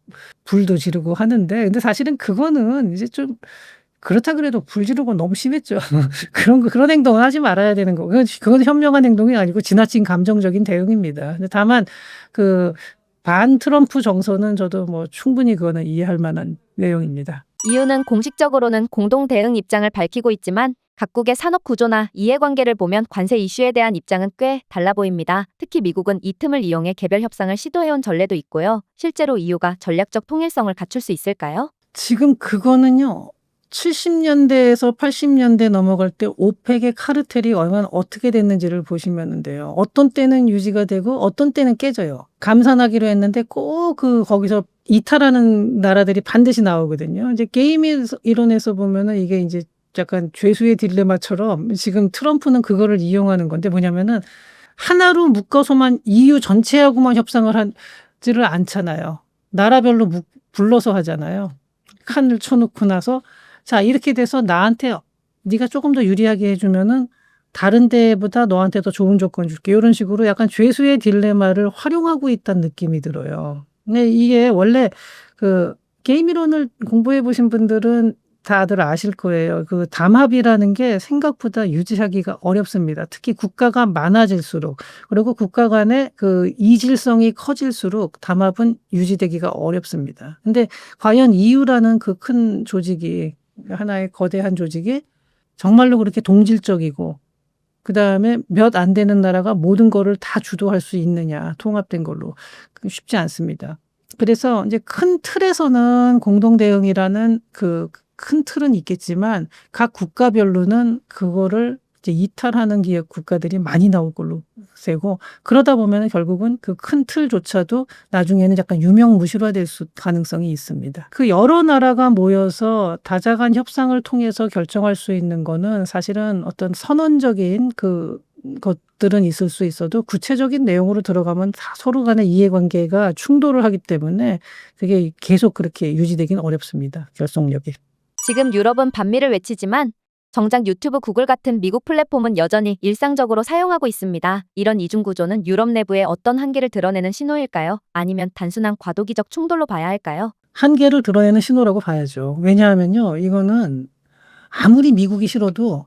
Speaker 1: 불도 지르고 하는데 근데 사실은 그거는 이제 좀 그렇다 그래도 불 지르고 너무 심했죠. 그런 행동은 하지 말아야 되는 거. 그건 현명한 행동이 아니고 지나친 감정적인 대응입니다. 근데 다만 그 반 트럼프 정서는 저도 뭐 충분히 그거는 이해할 만한 내용입니다.
Speaker 2: 이유는 공식적으로는 공동 대응 입장을 밝히고 있지만 각국의 산업 구조나 이해관계를 보면 관세 이슈에 대한 입장은 꽤 달라 보입니다. 특히 미국은 이 틈을 이용해 개별 협상을 시도해온 전례도 있고요. 실제로 EU가 전략적 통일성을 갖출 수 있을까요?
Speaker 1: 지금 그거는요. 70년대에서 80년대 넘어갈 때 오펙의 카르텔이 얼마나 어떻게 됐는지를 보시면 돼요. 어떤 때는 유지가 되고 어떤 때는 깨져요. 감산하기로 했는데 꼭 거기서 이탈하는 나라들이 반드시 나오거든요. 이제 게임 이론에서 보면은 이게 이제 약간 죄수의 딜레마처럼 지금 트럼프는 그거를 이용하는 건데 뭐냐면은 하나로 묶어서만 EU 전체하고만 협상을 하지를 않잖아요. 나라별로 불러서 하잖아요. 칸을 쳐놓고 나서 자 이렇게 돼서 나한테 네가 조금 더 유리하게 해주면은 다른 데보다 너한테 더 좋은 조건 줄게. 이런 식으로 약간 죄수의 딜레마를 활용하고 있다는 느낌이 들어요. 근데 이게 원래 그 게임 이론을 공부해 보신 분들은 다들 아실 거예요. 그 담합이라는 게 생각보다 유지하기가 어렵습니다. 특히 국가가 많아질수록 그리고 국가 간의 그 이질성이 커질수록 담합은 유지되기가 어렵습니다. 근데 과연 EU라는 그 큰 조직이 하나의 거대한 조직이 정말로 그렇게 동질적이고 그다음에 몇 안 되는 나라가 모든 거를 다 주도할 수 있느냐 통합된 걸로 쉽지 않습니다. 그래서 이제 큰 틀에서는 공동 대응이라는 그 큰 틀은 있겠지만 각 국가별로는 그거를 이제 이탈하는 기업 국가들이 많이 나올 걸로 세고 그러다 보면 결국은 그 큰 틀조차도 나중에는 약간 유명무실화될 가능성이 있습니다. 그 여러 나라가 모여서 다자간 협상을 통해서 결정할 수 있는 거는 사실은 어떤 선언적인 것들은 있을 수 있어도 구체적인 내용으로 들어가면 다 서로 간의 이해관계가 충돌을 하기 때문에 그게 계속 그렇게 유지되긴 어렵습니다. 결속력이.
Speaker 2: 지금 유럽은 반미를 외치지만 정작 유튜브, 구글 같은 미국 플랫폼은 여전히 일상적으로 사용하고 있습니다. 이런 이중 구조는 유럽 내부의 어떤 한계를 드러내는 신호일까요? 아니면 단순한 과도기적 충돌로 봐야 할까요?
Speaker 1: 한계를 드러내는 신호라고 봐야죠. 왜냐하면요. 이거는 아무리 미국이 싫어도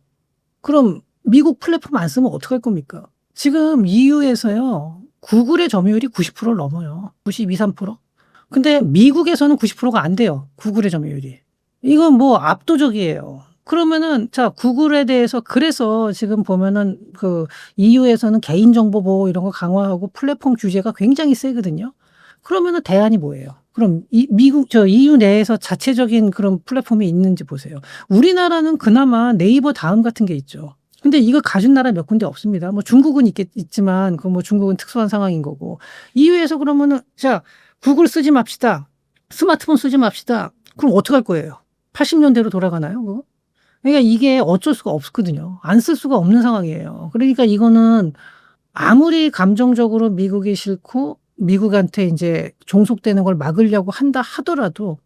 Speaker 1: 그럼 미국 플랫폼 안 쓰면 어떡할 겁니까? 지금 EU에서요. 구글의 점유율이 90%를 넘어요. 92, 3%. 근데 미국에서는 90%가 안 돼요. 구글의 점유율이. 이건 뭐 압도적이에요. 그러면은 자 구글에 대해서 그래서 지금 보면은 그 EU에서는 개인정보 보호 이런 거 강화하고 플랫폼 규제가 굉장히 세거든요. 그러면은 대안이 뭐예요? 그럼 EU 내에서 자체적인 그런 플랫폼이 있는지 보세요. 우리나라는 그나마 네이버 다음 같은 게 있죠. 근데 이거 가진 나라 몇 군데 없습니다. 뭐 중국은 있지만 그 뭐 중국은 특수한 상황인 거고. EU에서 그러면은 자 구글 쓰지 맙시다. 스마트폰 쓰지 맙시다. 그럼 어떡할 거예요? 80년대로 돌아가나요? 그거? 그러니까 이게 어쩔 수가 없거든요. 안 쓸 수가 없는 상황이에요. 그러니까 이거는 아무리 감정적으로 미국이 싫고 미국한테 이제 종속되는 걸 막으려고 한다 하더라도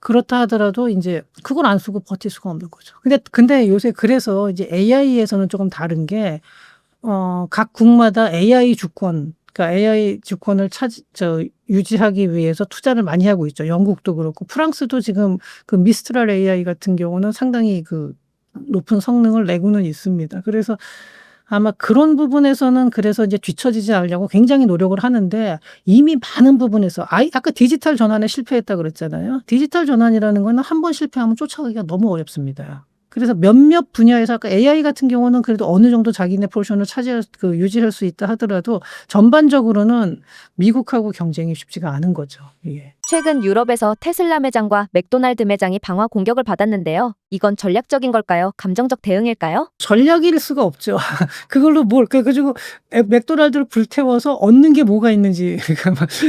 Speaker 1: 그렇다 하더라도 인제 그걸 안 쓰고 버틸 수가 없는 거죠. 근데 요새 그래서 이제 AI에서는 조금 다른 게 각 국마다 AI 주권 그러니까 AI 주권을 유지하기 위해서 투자를 많이 하고 있죠. 영국도 그렇고 프랑스도 지금 그 미스트랄 AI 같은 경우는 상당히 그 높은 성능을 내고는 있습니다. 그래서 아마 그런 부분에서는 그래서 이제 뒤처지지 않으려고 굉장히 노력을 하는데 이미 많은 부분에서 아까 디지털 전환에 실패했다 그랬잖아요. 디지털 전환이라는 거는 한 번 실패하면 쫓아가기가 너무 어렵습니다. 그래서 몇몇 분야에서 아까 AI 같은 경우는 그래도 어느 정도 자기네 포션을 유지할 수 있다 하더라도 전반적으로는 미국하고 경쟁이 쉽지가 않은 거죠. 이게.
Speaker 2: 최근 유럽에서 테슬라 매장과 맥도날드 매장이 방화 공격을 받았는데요. 이건 전략적인 걸까요? 감정적 대응일까요?
Speaker 1: 전략일 수가 없죠. 그걸로 뭘 가지고 맥도날드를 불태워서 얻는 게 뭐가 있는지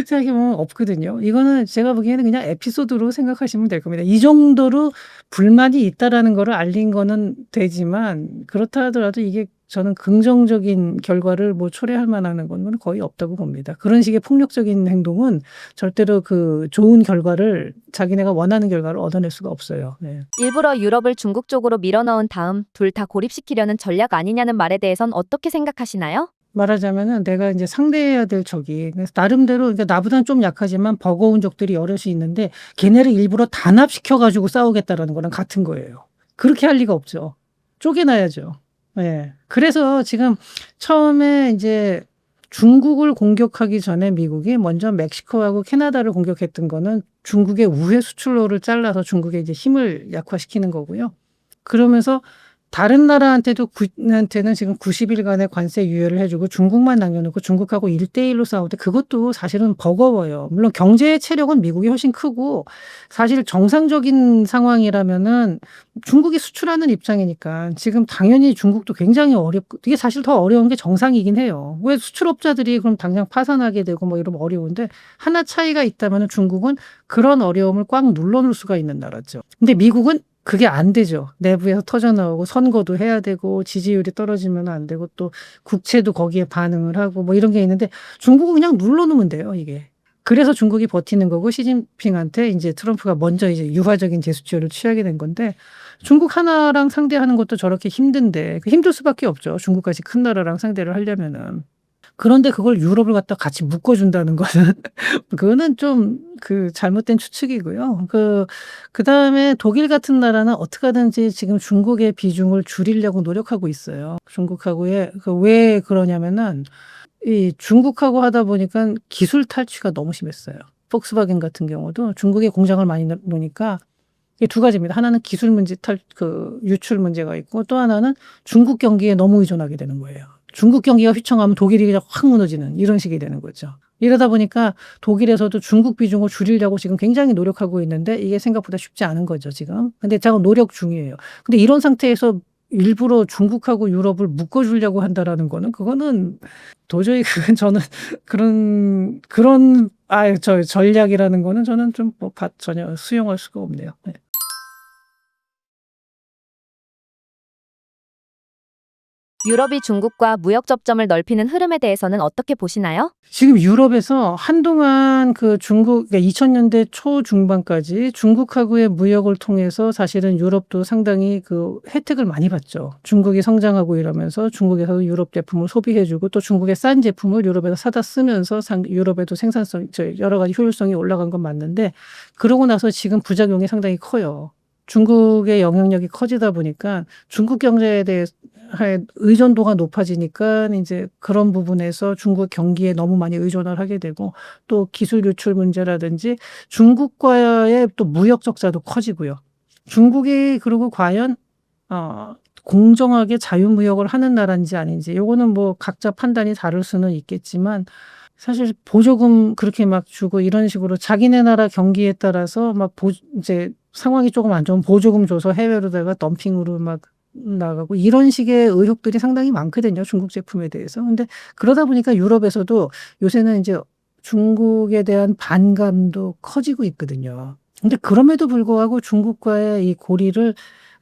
Speaker 1: 생각해 보면 없거든요. 이거는 제가 보기에는 그냥 에피소드로 생각하시면 될 겁니다. 이 정도로 불만이 있다라는 거를 알린 거는 되지만 그렇다 하더라도 이게 저는 긍정적인 결과를 뭐 초래할 만한 건 거의 없다고 봅니다. 그런 식의 폭력적인 행동은 절대로 그 좋은 결과를 자기네가 원하는 결과를 얻어낼 수가 없어요. 네.
Speaker 2: 일부러 유럽을 중국 쪽으로 밀어넣은 다음 둘 다 고립시키려는 전략 아니냐는 말에 대해선 어떻게 생각하시나요?
Speaker 1: 말하자면은 내가 이제 상대해야 될 적이 그래서 나름대로 그러니까 나보다는 좀 약하지만 버거운 적들이 여럿이 있는데 걔네를 일부러 단합시켜 가지고 싸우겠다라는 거랑 같은 거예요. 그렇게 할 리가 없죠. 쪼개놔야죠. 예. 그래서 지금 처음에 인제 중국을 공격하기 전에 미국이 먼저 멕시코하고 캐나다를 공격했던 거는 중국의 우회 수출로를 잘라서 중국의 이제 힘을 약화시키는 거고요. 그러면서 다른 나라한테도 한테는 지금 90 일간의 관세 유예를 해 주고 중국만 남겨 놓고 중국하고 1대 1로 싸우는데 그것도 사실은 버거워요. 물론 경제 체력은 미국이 훨씬 크고 사실 정상적인 상황이라면은 중국이 수출하는 입장이니까 지금 당연히 중국도 굉장히 어렵고 이게 사실 더 어려운 게 정상이긴 해요. 왜 수출업자들이 그럼 당장 파산하게 되고 뭐 이러면 어려운데 하나 차이가 있다면은 중국은 그런 어려움을 꽉 눌러 놓을 수가 있는 나라죠. 근데 미국은 그게 안 되죠. 내부에서 터져 나오고 선거도 해야 되고 지지율이 떨어지면 안 되고 또 국채도 거기에 반응을 하고 뭐 이런 게 있는데 중국은 그냥 눌러 놓으면 돼요, 이게. 그래서 중국이 버티는 거고 시진핑한테 인제 트럼프가 먼저 이제 유화적인 제스처를 취하게 된 건데 중국 하나랑 상대하는 것도 저렇게 힘든데 힘들 수밖에 없죠, 중국같이 큰 나라랑 상대를 하려면은. 그런데 그걸 유럽을 갖다 같이 묶어 준다는 거는 그거는 좀 그 잘못된 추측이고요. 그다음에 독일 같은 나라는 어떻게 하든지 지금 중국의 비중을 줄이려고 노력하고 있어요. 중국하고의 왜 그러냐면은 이 중국하고 하다 보니깐 기술 탈취가 너무 심했어요. 폭스바겐 같은 경우도 중국에 공장을 많이 놓으니까 이게 두 가지입니다. 하나는 기술 문제 유출 문제가 있고 또 하나는 중국 경기에 너무 의존하게 되는 거예요. 중국 경기가 휘청하면 독일이 그냥 확 무너지는 이런 식이 되는 거죠. 이러다 보니까 독일에서도 중국 비중을 줄이려고 지금 굉장히 노력하고 있는데 이게 생각보다 쉽지 않은 거죠, 지금. 근데 자꾸 노력 중이에요. 근데 이런 상태에서 일부러 중국하고 유럽을 묶어 주려고 한다라는 거는 그거는 도저히 그건 저는 그런 전략이라는 거는 저는 좀 전혀 수용할 수가 없네요. 네.
Speaker 2: 유럽이 중국과 무역 접점을 넓히는 흐름에 대해서는 어떻게 보시나요?
Speaker 1: 지금 유럽에서 한동안 그 중국 그러니까 2000년대 초중반까지 중국하고의 무역을 통해서 사실은 유럽도 상당히 그 혜택을 많이 봤죠. 중국이 성장하고 이러면서 중국에서 유럽 제품을 소비해 주고 또 중국의 싼 제품을 유럽에서 사다 쓰면서 유럽에도 생산성 여러 가지 효율성이 올라간 건 맞는데 그러고 나서 지금 부작용이 상당히 커요. 중국의 영향력이 커지다 보니까 중국 경제에 대해서 의존도가 높아지니까 인제 그런 부분에서 중국 경기에 너무 많이 의존을 하게 되고 또 기술 유출 문제라든지 중국과의 또 무역 적자도 커지고요. 중국이 그리고 과연 공정하게 자유무역을 하는 나라인지 아닌지 요거는 뭐 각자 판단이 다를 수는 있겠지만 사실 보조금 그렇게 막 주고 이런 식으로 자기네 나라 경기에 따라서 막 이제 상황이 조금 안 좋으면 보조금 줘서 해외로다가 덤핑으로 막 나가고 이런 식의 의혹들이 상당히 많거든요, 중국 제품에 대해서. 근데 그러다 보니까 유럽에서도 요새는 인제 중국에 대한 반감도 커지고 있거든요. 근데 그럼에도 불구하고 중국과의 이 고리를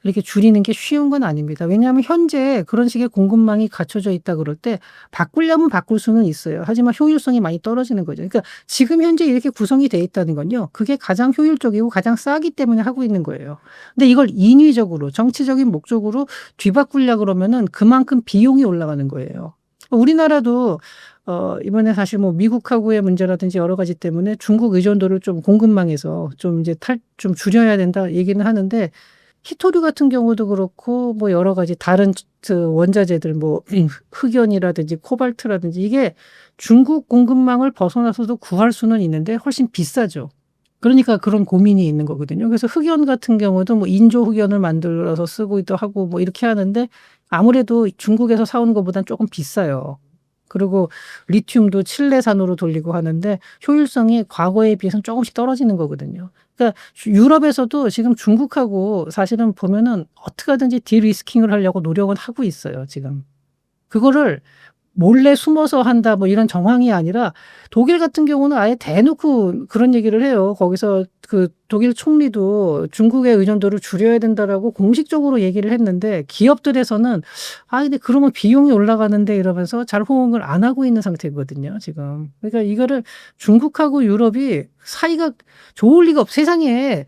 Speaker 1: 이렇게 줄이는 게 쉬운 건 아닙니다. 왜냐하면 현재 그런 식의 공급망이 갖춰져 있다 그럴 때 바꾸려면 바꿀 수는 있어요. 하지만 효율성이 많이 떨어지는 거죠. 그러니까 지금 현재 이렇게 구성이 돼 있다는 건요. 그게 가장 효율적이고 가장 싸기 때문에 하고 있는 거예요. 근데 이걸 인위적으로 정치적인 목적으로 뒤바꾸려고 그러면은 그만큼 비용이 올라가는 거예요. 우리나라도 이번에 사실 뭐 미국하고의 문제라든지 여러 가지 때문에 중국 의존도를 좀 공급망에서 좀 이제 좀 줄여야 된다 얘기는 하는데 히토류 같은 경우도 그렇고 뭐 여러 가지 다른 원자재들 뭐 흑연이라든지 코발트라든지 이게 중국 공급망을 벗어나서도 구할 수는 있는데 훨씬 비싸죠. 그러니까 그런 고민이 있는 거거든요. 그래서 흑연 같은 경우도 뭐 인조 흑연을 만들어서 쓰기도 하고 뭐 이렇게 하는데 아무래도 중국에서 사 오는 것보단 조금 비싸요. 그리고 리튬도 칠레산으로 돌리고 하는데 효율성이 과거에 비해서는 조금씩 떨어지는 거거든요. 그러니까 유럽에서도 지금 중국하고 사실은 보면은 어떻게 하든지 디리스킹을 하려고 노력은 하고 있어요, 지금. 그거를 몰래 숨어서 한다 뭐 이런 정황이 아니라 독일 같은 경우는 아예 대놓고 그런 얘기를 해요. 거기서 그 독일 총리도 중국의 의존도를 줄여야 된다라고 공식적으로 얘기를 했는데 기업들에서는 아 근데 그러면 비용이 올라가는데 이러면서 잘 호응을 안 하고 있는 상태거든요, 지금. 그러니까 이거를 중국하고 유럽이 사이가 좋을 리가 세상에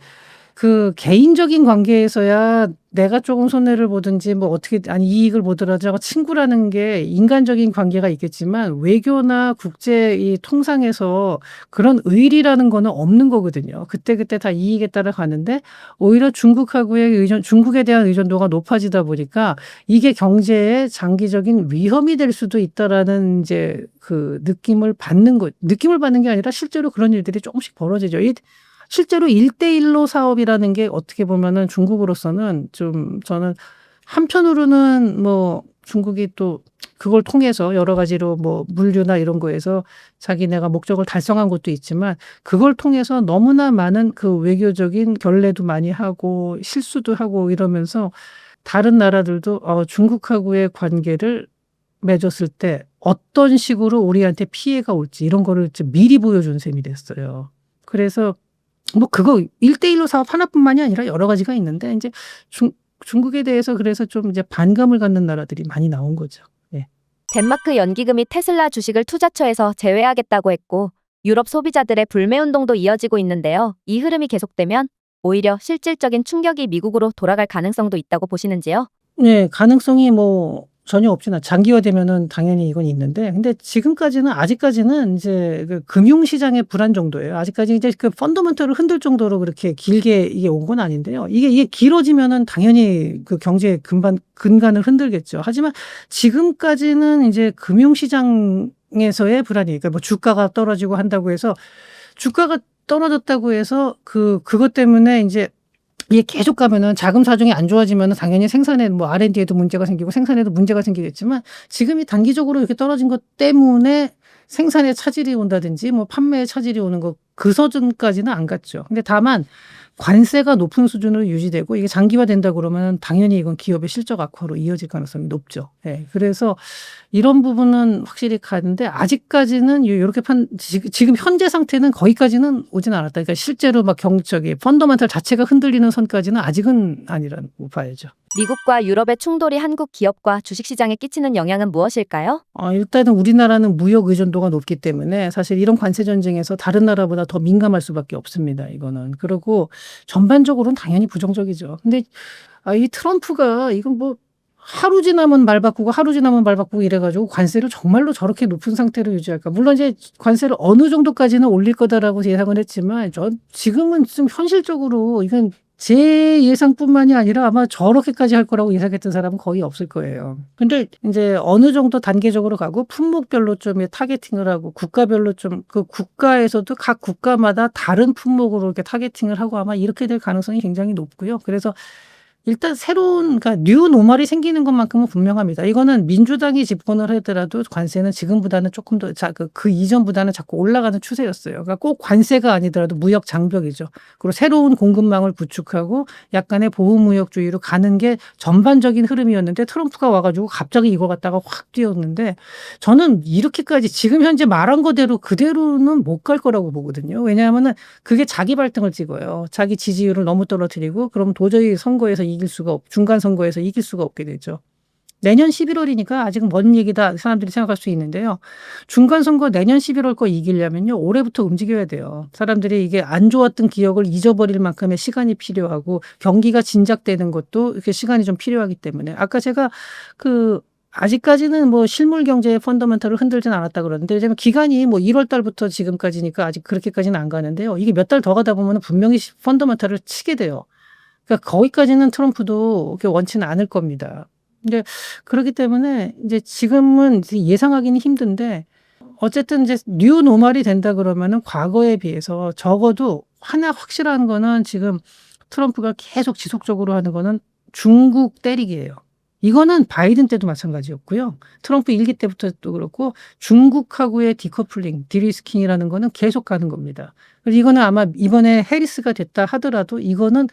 Speaker 1: 그 개인적인 관계에서야 내가 조금 손해를 보든지 뭐 어떻게 아니 이익을 보더라도 친구라는 게 인간적인 관계가 있겠지만 외교나 국제 이 통상에서 그런 의리라는 거는 없는 거거든요. 그때그때 다 이익에 따라 가는데 오히려 중국에 대한 의존도가 높아지다 보니까 이게 경제에 장기적인 위험이 될 수도 있다라는 이제 그 느낌을 받는 게 아니라 실제로 그런 일들이 조금씩 벌어지죠. 실제로 1:1로 사업이라는 게 어떻게 보면은 중국으로서는 좀 저는 한편으로는 뭐 중국이 또 그걸 통해서 여러 가지로 뭐 물류나 이런 거에서 자기네가 목적을 달성한 것도 있지만 그걸 통해서 너무나 많은 그 외교적인 결례도 많이 하고 실수도 하고 이러면서 다른 나라들도 중국하고의 관계를 맺었을 때 어떤 식으로 우리한테 피해가 올지 이런 거를 좀 미리 보여준 셈이 됐어요. 그래서 뭐 그거 1:1로 사업 하나뿐만이 아니라 여러 가지가 있는데 인제 중국에 대해서 그래서 좀 이제 반감을 갖는 나라들이 많이 나온 거죠. 네.
Speaker 2: 덴마크 연기금이 테슬라 주식을 투자처에서 제외하겠다고 했고 유럽 소비자들의 불매 운동도 이어지고 있는데요. 이 흐름이 계속되면 오히려 실질적인 충격이 미국으로 돌아갈 가능성도 있다고 보시는지요?
Speaker 1: 네. 가능성이 뭐 전혀 없진 장기화되면은 당연히 이건 있는데 근데 지금까지는 아직까지는 인제 그 금융시장의 불안 정도예요. 아직까지 이제 그 펀더멘털을 흔들 정도로 그렇게 길게 이게 온 건 아닌데요. 이게 길어지면은 당연히 그 경제의 근간을 흔들겠죠. 하지만 지금까지는 이제 금융시장에서의 불안이 그러니까 뭐 주가가 떨어지고 한다고 해서 주가가 떨어졌다고 해서 그것 때문에 인제 이게 계속 가면은 자금 사정이 안 좋아지면은 당연히 생산에 뭐 R&D에도 문제가 생기고 생산에도 문제가 생기겠지만 지금이 단기적으로 이렇게 떨어진 것 때문에 생산에 차질이 온다든지 뭐 판매에 차질이 오는 거 그 수준까지는 안 갔죠. 근데 다만 관세가 높은 수준으로 유지되고 이게 장기화된다 그러면은 당연히 이건 기업의 실적 악화로 이어질 가능성이 높죠. 예. 그래서 이런 부분은 확실히 가는데 아직까지는 요렇게 지금 현재 상태는 거기까지는 오진 않았다. 그러니까 실제로 막 저기 펀더멘털 자체가 흔들리는 선까지는 아직은 아니라고 봐야죠.
Speaker 2: 미국과 유럽의 충돌이 한국 기업과 주식시장에 끼치는 영향은 무엇일까요?
Speaker 1: 일단은 우리나라는 무역 의존도가 높기 때문에 사실 이런 관세 전쟁에서 다른 나라보다 더 민감할 수밖에 없습니다, 이거는. 그리고 전반적으로는 당연히 부정적이죠. 근데 이 트럼프가 이건 뭐 하루 지나면 말 바꾸고 하루 지나면 말 바꾸고 이래 가지고 관세를 정말로 저렇게 높은 상태로 유지할까. 물론 이제 관세를 어느 정도까지는 올릴 거다라고 예상을 했지만 지금은 좀 현실적으로 이건 제 예상뿐만이 아니라 아마 저렇게까지 할 거라고 예상했던 사람은 거의 없을 거예요. 근데 인제 어느 정도 단계적으로 가고 품목별로 좀 타겟팅을 하고 국가별로 좀 그 국가에서도 각 국가마다 다른 품목으로 이렇게 타겟팅을 하고 아마 이렇게 될 가능성이 굉장히 높고요. 그래서 일단 새로운 그러니까 뉴 노멀이 생기는 것만큼은 분명합니다. 이거는 민주당이 집권을 하더라도 관세는 지금보다는 조금 더 그 이전보다는 자꾸 올라가는 추세였어요. 그러니까 꼭 관세가 아니더라도 무역 장벽이죠. 그리고 새로운 공급망을 구축하고 약간의 보호무역주의로 가는 게 전반적인 흐름이었는데 트럼프가 와 가지고 갑자기 이걸 갖다가 확 띄웠는데 저는 이렇게까지 지금 현재 말한 거대로 그대로는 못 갈 거라고 보거든요. 왜냐하면은 그게 자기 발등을 찍어요. 자기 지지율을 너무 떨어뜨리고 그럼 도저히 중간 선거에서 이길 수가 없게 되죠. 내년 11월이니까 아직 먼 얘기다 사람들이 생각할 수 있는데요. 중간 선거 내년 11월 거 이기려면요. 올해부터 움직여야 돼요. 사람들이 이게 안 좋았던 기억을 잊어버릴 만큼의 시간이 필요하고 경기가 진작되는 것도 이렇게 시간이 좀 필요하기 때문에 아까 제가 아직까지는 뭐 실물 경제의 펀더멘털을 흔들진 않았다 그러는데 왜냐면 기간이 뭐 1월 달부터 지금까지니까 아직 그렇게까지는 안 가는데요. 이게 몇 달 더 가다 보면은 분명히 펀더멘털을 치게 돼요. 그러니까 거기까지는 트럼프도 그렇게 원치는 않을 겁니다. 근데 그렇기 때문에 이제 지금은 이제 예상하기는 힘든데 어쨌든 이제 뉴 노멀이 된다 그러면은 과거에 비해서 적어도 하나 확실한 거는 지금 트럼프가 계속 지속적으로 하는 거는 중국 때리기예요. 이거는 바이든 때도 마찬가지였고요. 트럼프 1기 때부터도 그렇고 중국하고의 디커플링, 디리스킹이라는 거는 계속 가는 겁니다. 그래서 이거는 아마 이번에 해리스가 됐다 하더라도 이거는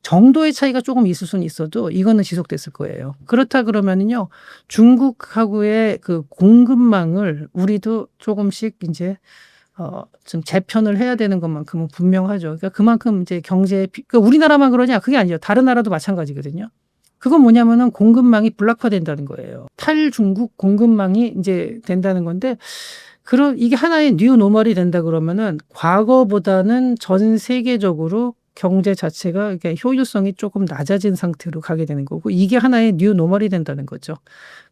Speaker 1: 정도의 차이가 조금 있을 수는 있어도 이거는 지속됐을 거예요. 그렇다 그러면은요, 중국하고의 그 공급망을 우리도 조금씩 이제 좀 재편을 해야 되는 것만큼은 분명하죠. 그러니까 그만큼 이제 그러니까 우리나라만 그러냐? 그게 아니죠. 다른 나라도 마찬가지거든요. 그건 뭐냐면은 공급망이 불락화된다는 거예요. 탈중국 공급망이 이제 된다는 건데, 이게 하나의 뉴 노멀이 된다 그러면은 과거보다는 전 세계적으로 경제 자체가 이게 효율성이 조금 낮아진 상태로 가게 되는 거고, 이게 하나의 뉴 노멀이 된다는 거죠.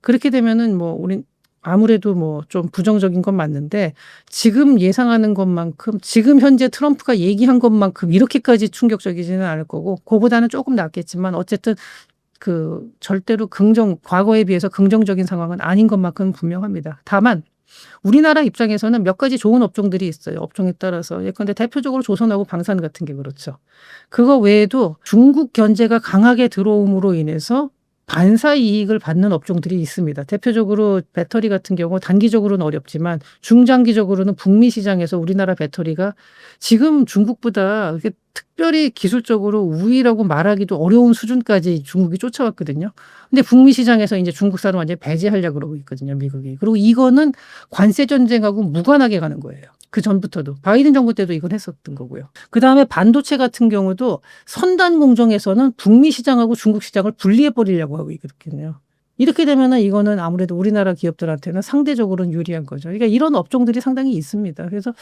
Speaker 1: 그렇게 되면은 뭐 우린 아무래도 뭐 좀 부정적인 건 맞는데, 지금 예상하는 것만큼, 지금 현재 트럼프가 얘기한 것만큼 이렇게까지 충격적이지는 않을 거고, 그보다는 조금 낫겠지만 어쨌든 절대로 과거에 비해서 긍정적인 상황은 아닌 것만큼 분명합니다. 다만 우리나라 입장에서는 몇 가지 좋은 업종들이 있어요. 업종에 따라서. 예컨대 대표적으로 조선하고 방산 같은 게 그렇죠. 그거 외에도 중국 견제가 강하게 들어옴으로 인해서 반사 이익을 받는 업종들이 있습니다. 대표적으로 배터리 같은 경우 단기적으로는 어렵지만 중장기적으로는 북미 시장에서 우리나라 배터리가 지금 중국보다 특별히 기술적으로 우위라고 말하기도 어려운 수준까지 중국이 쫓아왔거든요. 근데 북미 시장에서 이제 중국산을 완전히 배제하려고 그러고 있거든요, 미국이. 그리고 이거는 관세 전쟁하고 무관하게 가는 거예요. 그 전부터도. 바이든 정부 때도 이건 했었던 거고요. 그다음에 반도체 같은 경우도 선단 공정에서는 북미 시장하고 중국 시장을 분리해 버리려고 하고 있거든요. 이렇게 되면은 이거는 아무래도 우리나라 기업들한테는 상대적으로는 유리한 거죠. 그러니까 이런 업종들이 상당히 있습니다. 그래서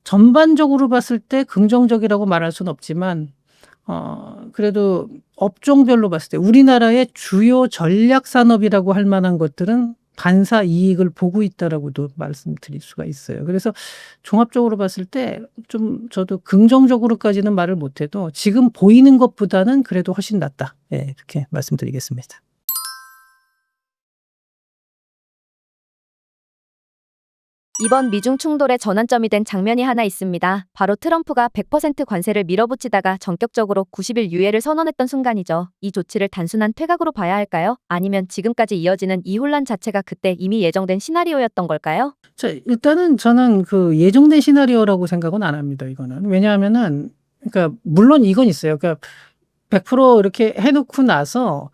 Speaker 1: 전반적으로 봤을 때 긍정적이라고 말할 수는 없지만 그래도 업종별로 봤을 때 우리나라의 주요 전략 산업이라고 할 만한 것들은 반사 이익을 보고 있다라고도 말씀드릴 수가 있어요. 그래서 종합적으로 봤을 때 좀 저도 긍정적으로까지는 말을 못해도 지금 보이는 것보다는 그래도 훨씬 낫다. 예, 이렇게 말씀드리겠습니다.
Speaker 2: 이번 미중 충돌의 전환점이 된 장면이 하나 있습니다. 바로 트럼프가 100% 관세를 밀어붙이다가 전격적으로 90일 유예를 선언했던 순간이죠. 이 조치를 단순한 퇴각으로 봐야 할까요? 아니면 지금까지 이어지는 이 혼란 자체가 그때 이미 예정된 시나리오였던 걸까요?
Speaker 1: 자, 일단은 저는 예정된 시나리오라고 생각은 안 합니다, 이거는. 왜냐하면은, 그러니까, 물론 이건 있어요. 그러니까, 100% 이렇게 해놓고 나서,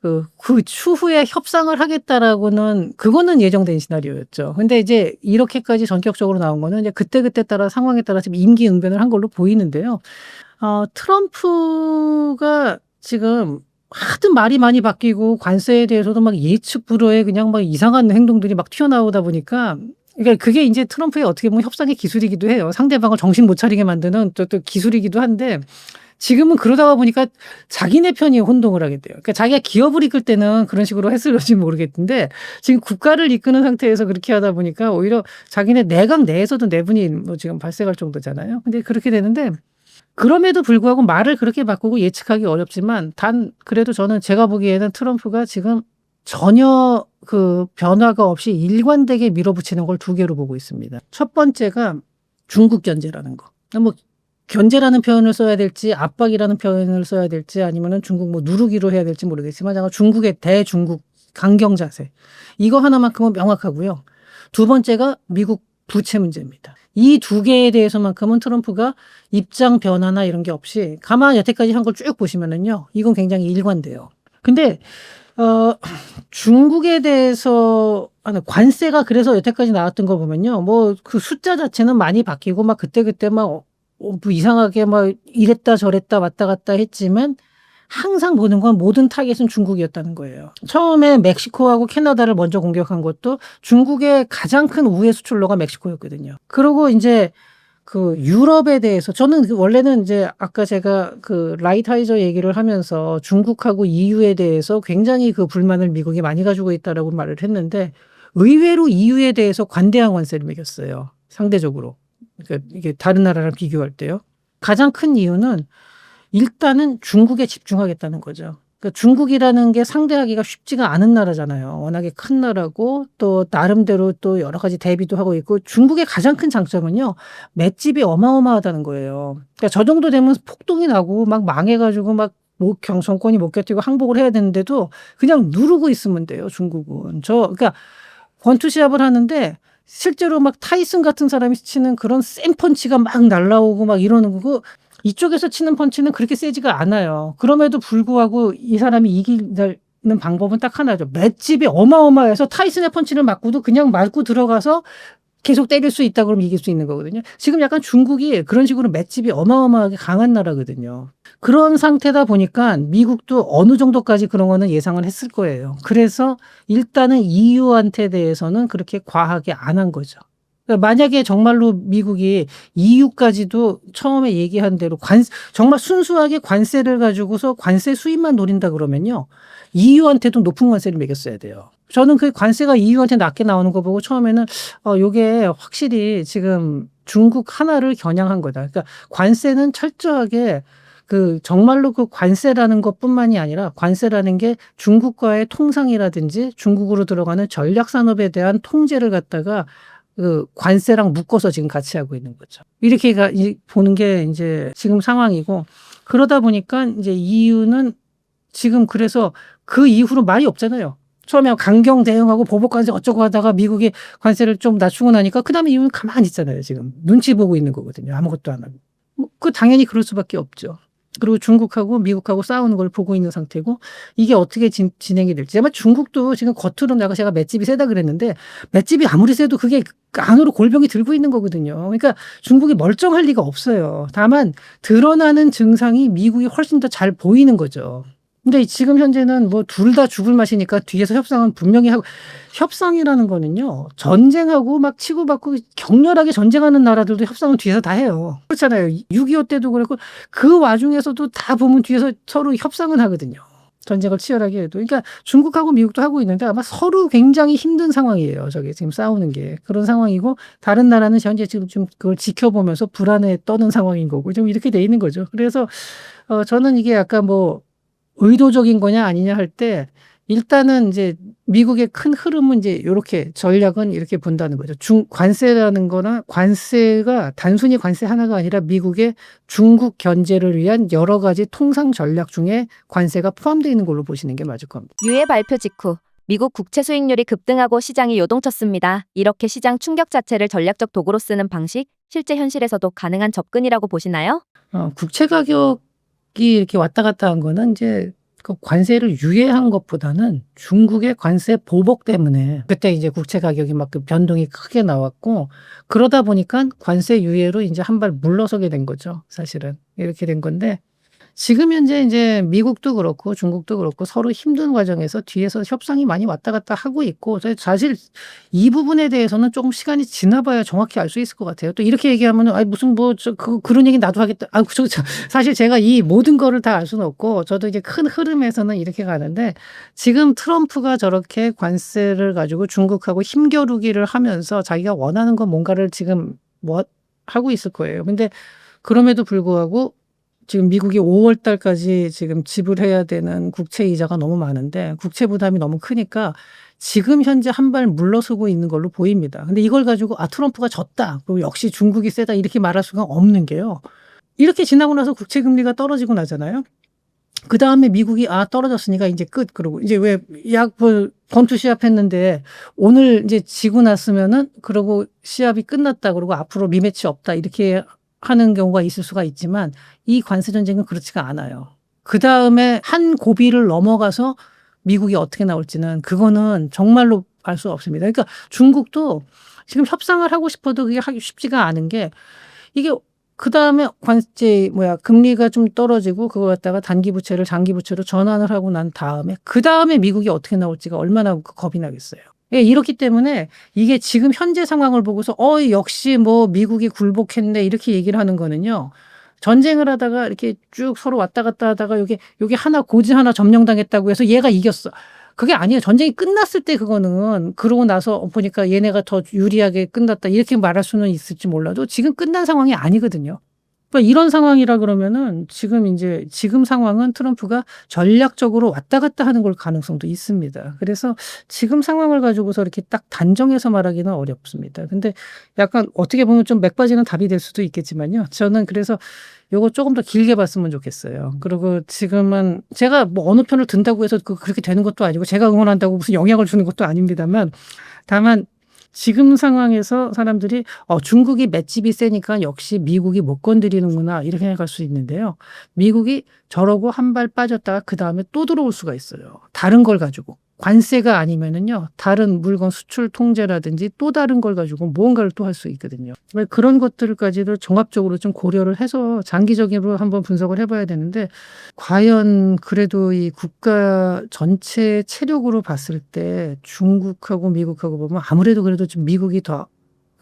Speaker 1: 그 추후에 협상을 하겠다라고는, 그거는 예정된 시나리오였죠. 근데 이제 이렇게까지 전격적으로 나온 거는 이제 그때그때 따라 상황에 따라 지금 임기응변을 한 걸로 보이는데요. 트럼프가 지금 하도 말이 많이 바뀌고 관세에 대해서도 막 예측 불허의 그냥 막 이상한 행동들이 막 튀어나오다 보니까, 그러니까 그게 이제 트럼프의 어떻게 보면 협상의 기술이기도 해요. 상대방을 정신 못 차리게 만드는 또 기술이기도 한데, 지금은 그러다가 보니까 자기네 편이 혼동을 하게 돼요. 그러니까 자기가 기업을 이끌 때는 그런 식으로 했을지 모르겠는데, 지금 국가를 이끄는 상태에서 그렇게 하다 보니까 오히려 자기네 내각 내에서도 내분이 뭐 지금 발생할 정도잖아요. 근데 그렇게 되는데, 그럼에도 불구하고 말을 그렇게 바꾸고 예측하기 어렵지만, 그래도 제가 보기에는 트럼프가 지금 전혀 변화가 없이 일관되게 밀어붙이는 걸 두 개로 보고 있습니다. 첫 번째가 중국 견제라는 거. 뭐 견제라는 표현을 써야 될지 압박이라는 표현을 써야 될지 아니면은 중국 뭐 누르기로 해야 될지 모르겠지만, 중국의 대중국 강경 자세, 이거 하나만큼은 명확하고요. 두 번째가 미국 부채 문제입니다. 이 두 개에 대해서만큼은 트럼프가 입장 변화나 이런 게 없이 가만 여태까지 한 걸 쭉 보시면은요, 이건 굉장히 일관돼요. 근데 중국에 대해서 관세가 그래서 여태까지 나왔던 거 보면요, 뭐 그 숫자 자체는 많이 바뀌고 막 그때그때 막 뭐 이상하게 막 이랬다 저랬다 왔다 갔다 했지만, 항상 보는 건 모든 타겟은 중국이었다는 거예요. 처음에 멕시코하고 캐나다를 먼저 공격한 것도 중국의 가장 큰 우회 수출로가 멕시코였거든요. 그리고 이제 유럽에 대해서 저는 원래는 이제 아까 제가 라이트하이저 얘기를 하면서 중국하고 EU에 대해서 굉장히 불만을 미국이 많이 가지고 있다라고 말을 했는데, 의외로 EU에 대해서 관대한 관세를 매겼어요, 상대적으로. 그러니까 이게 다른 나라랑 비교할 때요. 가장 큰 이유는 일단은 중국에 집중하겠다는 거죠. 그러니까 중국이라는 게 상대하기가 쉽지가 않은 나라잖아요. 워낙에 큰 나라고 또 나름대로 또 여러 가지 대비도 하고 있고, 중국의 가장 큰 장점은요, 맷집이 어마어마하다는 거예요. 그러니까 저 정도 되면 폭동이 나고 막 망해가지고 막 정권이 못 견디고 항복을 해야 되는데도 그냥 누르고 있으면 돼요, 중국은. 그러니까 권투시합을 하는데 실제로 막 타이슨 같은 사람이 치는 그런 센 펀치가 막 날라오고 막 이러는 거고, 이쪽에서 치는 펀치는 그렇게 세지가 않아요. 그럼에도 불구하고 이 사람이 이기는 방법은 딱 하나죠. 맷집이 어마어마해서 타이슨의 펀치를 맞고도 그냥 맞고 들어가서 계속 때릴 수 있다 그러면 이길 수 있는 거거든요. 지금 약간 중국이 그런 식으로 맷집이 어마어마하게 강한 나라거든요. 그런 상태다 보니까 미국도 어느 정도까지 그런 거는 예상을 했을 거예요. 그래서 일단은 EU한테 대해서는 그렇게 과하게 안 한 거죠. 그러니까 만약에 정말로 미국이 EU까지도 처음에 얘기한 대로 정말 순수하게 관세를 가지고서 관세 수입만 노린다 그러면요, EU한테도 높은 관세를 매겼어야 돼요. 저는 그 관세가 EU한테 낮게 나오는 거 보고 처음에는 요게 확실히 지금 중국 하나를 겨냥한 거다. 그러니까 관세는 철저하게 정말로 그 관세라는 것뿐만이 아니라 관세라는 게 중국과의 통상이라든지 중국으로 들어가는 전략 산업에 대한 통제를 갖다가 관세랑 묶어서 지금 같이 하고 있는 거죠. 이렇게 보는 게 이제 지금 상황이고, 그러다 보니까 이제 EU는 지금 그래서 그 이후로 말이 없잖아요. 처음에 강경 대응하고 보복 관세 어쩌고 하다가 미국이 관세를 좀 낮추고 나니까 그다음에 EU는 가만히 있잖아요. 지금 눈치 보고 있는 거거든요. 아무것도 안 하고. 당연히 그럴 수밖에 없죠. 그리고 중국하고 미국하고 싸우는 걸 보고 있는 상태고, 이게 어떻게 진행이 될지. 아마 중국도 지금 겉으로 제가 맷집이 세다 그랬는데 맷집이 아무리 세도 그게 안으로 골병이 들고 있는 거거든요. 그러니까 중국이 멀쩡할 리가 없어요. 다만 드러나는 증상이 미국이 훨씬 더 잘 보이는 거죠. 근데 지금 현재는 뭐 둘 다 죽을 맛이니까 뒤에서 협상은 분명히 하고, 협상이라는 거는요, 전쟁하고 막 치고받고 격렬하게 전쟁하는 나라들도 협상은 뒤에서 다 해요. 그렇잖아요. 6.25 때도 그랬고, 그 와중에서도 다 보면 뒤에서 서로 협상은 하거든요. 전쟁을 치열하게 해도. 그러니까 중국하고 미국도 하고 있는데 아마 서로 굉장히 힘든 상황이에요. 저게 지금 싸우는 게. 그런 상황이고, 다른 나라는 현재 지금 좀 그걸 지켜보면서 불안에 떠는 상황인 거고, 좀 이렇게 돼 있는 거죠. 그래서 저는 이게 약간 뭐 의도적인 거냐 아니냐 할 때, 일단은 이제 미국의 큰 흐름은 이제 요렇게 전략은 이렇게 본다는 거죠. 관세라는 거나 관세가 단순히 관세 하나가 아니라 미국의 중국 견제를 위한 여러 가지 통상 전략 중에 관세가 포함되어 있는 걸로 보시는 게 맞을 겁니다.
Speaker 2: 유예 발표 직후 미국 국채 수익률이 급등하고 시장이 요동쳤습니다. 이렇게 시장 충격 자체를 전략적 도구로 쓰는 방식, 실제 현실에서도 가능한 접근이라고 보시나요?
Speaker 1: 국채 가격이 이렇게 왔다 갔다 한 거는 이제 그 관세를 유예한 것보다는 중국의 관세 보복 때문에 그때 이제 국채 가격이 막 그 변동이 크게 나왔고, 그러다 보니까 관세 유예로 이제 한 발 물러서게 된 거죠. 사실은 이렇게 된 건데, 지금 현재 이제 미국도 그렇고 중국도 그렇고 서로 힘든 과정에서 뒤에서 협상이 많이 왔다 갔다 하고 있고, 사실 이 부분에 대해서는 조금 시간이 지나봐야 정확히 알 수 있을 것 같아요. 또 이렇게 얘기하면은 무슨 뭐 그런 얘기 나도 하겠다. 사실 제가 이 모든 거를 다 알 수는 없고, 저도 이제 큰 흐름에서는 이렇게 가는데, 지금 트럼프가 저렇게 관세를 가지고 중국하고 힘겨루기를 하면서 자기가 원하는 건 뭔가를 지금 뭐 하고 있을 거예요. 근데 그럼에도 불구하고 지금 미국이 5월 달까지 지금 지불해야 되는 국채 이자가 너무 많은데 국채 부담이 너무 크니까 지금 현재 한 발 물러서고 있는 걸로 보입니다. 근데 이걸 가지고 트럼프가 졌다, 그리고 역시 중국이 세다 이렇게 말할 수가 없는 게요, 이렇게 지나고 나서 국채 금리가 떨어지고 나잖아요. 그다음에 미국이 떨어졌으니까 이제 끝. 그러고 이제 왜 권투 시합 했는데 오늘 이제 지고 났으면은 그러고 시합이 끝났다, 그러고 앞으로 리매치 없다 이렇게 하는 경우가 있을 수가 있지만, 이 관세 전쟁은 그렇지가 않아요. 그다음에 한 고비를 넘어가서 미국이 어떻게 나올지는 그거는 정말로 알 수 없습니다. 그러니까 중국도 지금 협상을 하고 싶어도 그게 하기 쉽지가 않은 게, 이게 그다음에 금리가 좀 떨어지고 그거 갖다가 단기 부채를 장기 부채로 전환을 하고 난 다음에 그다음에 미국이 어떻게 나올지가 얼마나 겁이 나겠어요. 예, 이렇기 때문에 이게 지금 현재 상황을 보고서 역시 뭐 미국이 굴복했네 이렇게 얘기를 하는 거는요, 전쟁을 하다가 이렇게 쭉 서로 왔다 갔다 하다가 요게 하나 고지 하나 점령당했다고 해서 얘가 이겼어, 그게 아니에요. 전쟁이 끝났을 때 그거는, 그러고 나서 보니까 얘네가 더 유리하게 끝났다 이렇게 말할 수는 있을지 몰라도 지금 끝난 상황이 아니거든요. 그러니까 이런 상황이라 그러면은 지금 상황은 트럼프가 전략적으로 왔다 갔다 하는 걸 가능성도 있습니다. 그래서 지금 상황을 가지고서 이렇게 딱 단정해서 말하기는 어렵습니다. 근데 약간 어떻게 보면 좀 맥 빠지는 답이 될 수도 있겠지만요. 저는 그래서 요거 조금 더 길게 봤으면 좋겠어요. 그리고 지금은 제가 뭐 어느 편을 든다고 해서 그렇게 되는 것도 아니고 제가 응원한다고 무슨 영향을 주는 것도 아닙니다만, 다만 지금 상황에서 사람들이 '중국이 맷집이 세니까 역시 미국이 못 건드리는구나.' 이렇게 생각할 수 있는데요. 미국이 저러고 한 발 빠졌다가 그다음에 또 들어올 수가 있어요, 다른 걸 가지고. 관세가 아니면은요, 다른 물건 수출 통제라든지 또 다른 걸 가지고 무언가를 또 할 수 있거든요. 왜 그런 것들까지도 종합적으로 좀 고려를 해서 장기적으로 한번 분석을 해 봐야 되는데, 과연 그래도 이 국가 전체 체력으로 봤을 때 중국하고 미국하고 보면 아무래도 그래도 좀 미국이 더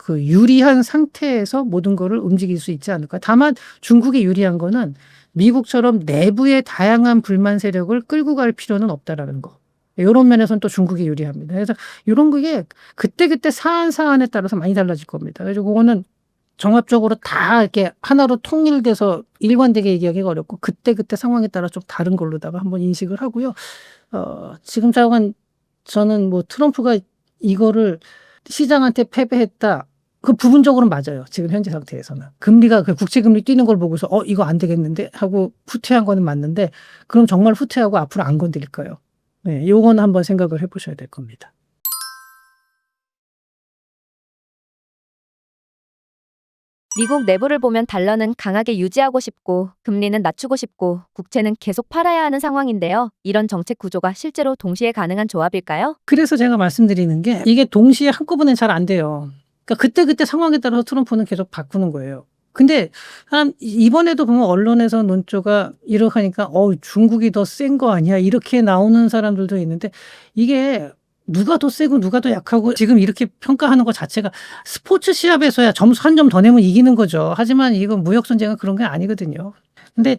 Speaker 1: 유리한 상태에서 모든 거를 움직일 수 있지 않을까. 다만 중국이 유리한 거는 미국처럼 내부의 다양한 불만 세력을 끌고 갈 필요는 없다라는 거. 요런 면에서는 또 중국이 유리합니다. 그래서 요런 게 그때그때 사안사안에 따라서 많이 달라질 겁니다. 그래서 그거는 종합적으로 다 이렇게 하나로 통일돼서 일관되게 얘기하기가 어렵고, 그때그때 상황에 따라 좀 다른 걸로다가 한번 인식을 하고요. 지금 상황은 저는 뭐 트럼프가 이거를 시장한테 패배했다, 그 부분적으로는 맞아요, 지금 현재 상태에서는. 금리가 국채 금리 뛰는 걸 보고서 '이거 안 되겠는데.' 하고 후퇴한 거는 맞는데, 그럼 정말 후퇴하고 앞으로 안 건드릴까요? 네. 요거는 한번 생각을 해 보셔야 될 겁니다.
Speaker 2: 미국 내부를 보면 달러는 강하게 유지하고 싶고 금리는 낮추고 싶고 국채는 계속 팔아야 하는 상황인데요. 이런 정책 구조가 실제로 동시에 가능한 조합일까요?
Speaker 1: 그래서 제가 말씀드리는 게 이게 동시에 한꺼번에 잘 안 돼요. 그러니까 그때그때 상황에 따라서 트럼프는 계속 바꾸는 거예요. 근데 이번에도 보면 언론에서 논조가 이렇게 하니까 중국이 더 센 거 아니야?' 이렇게 나오는 사람들도 있는데, 이게 누가 더 세고 누가 더 약하고 지금 이렇게 평가하는 것 자체가, 스포츠 시합에서야 점수 한 점 더 내면 이기는 거죠. 하지만 이건 무역 전쟁은 그런 게 아니거든요. 근데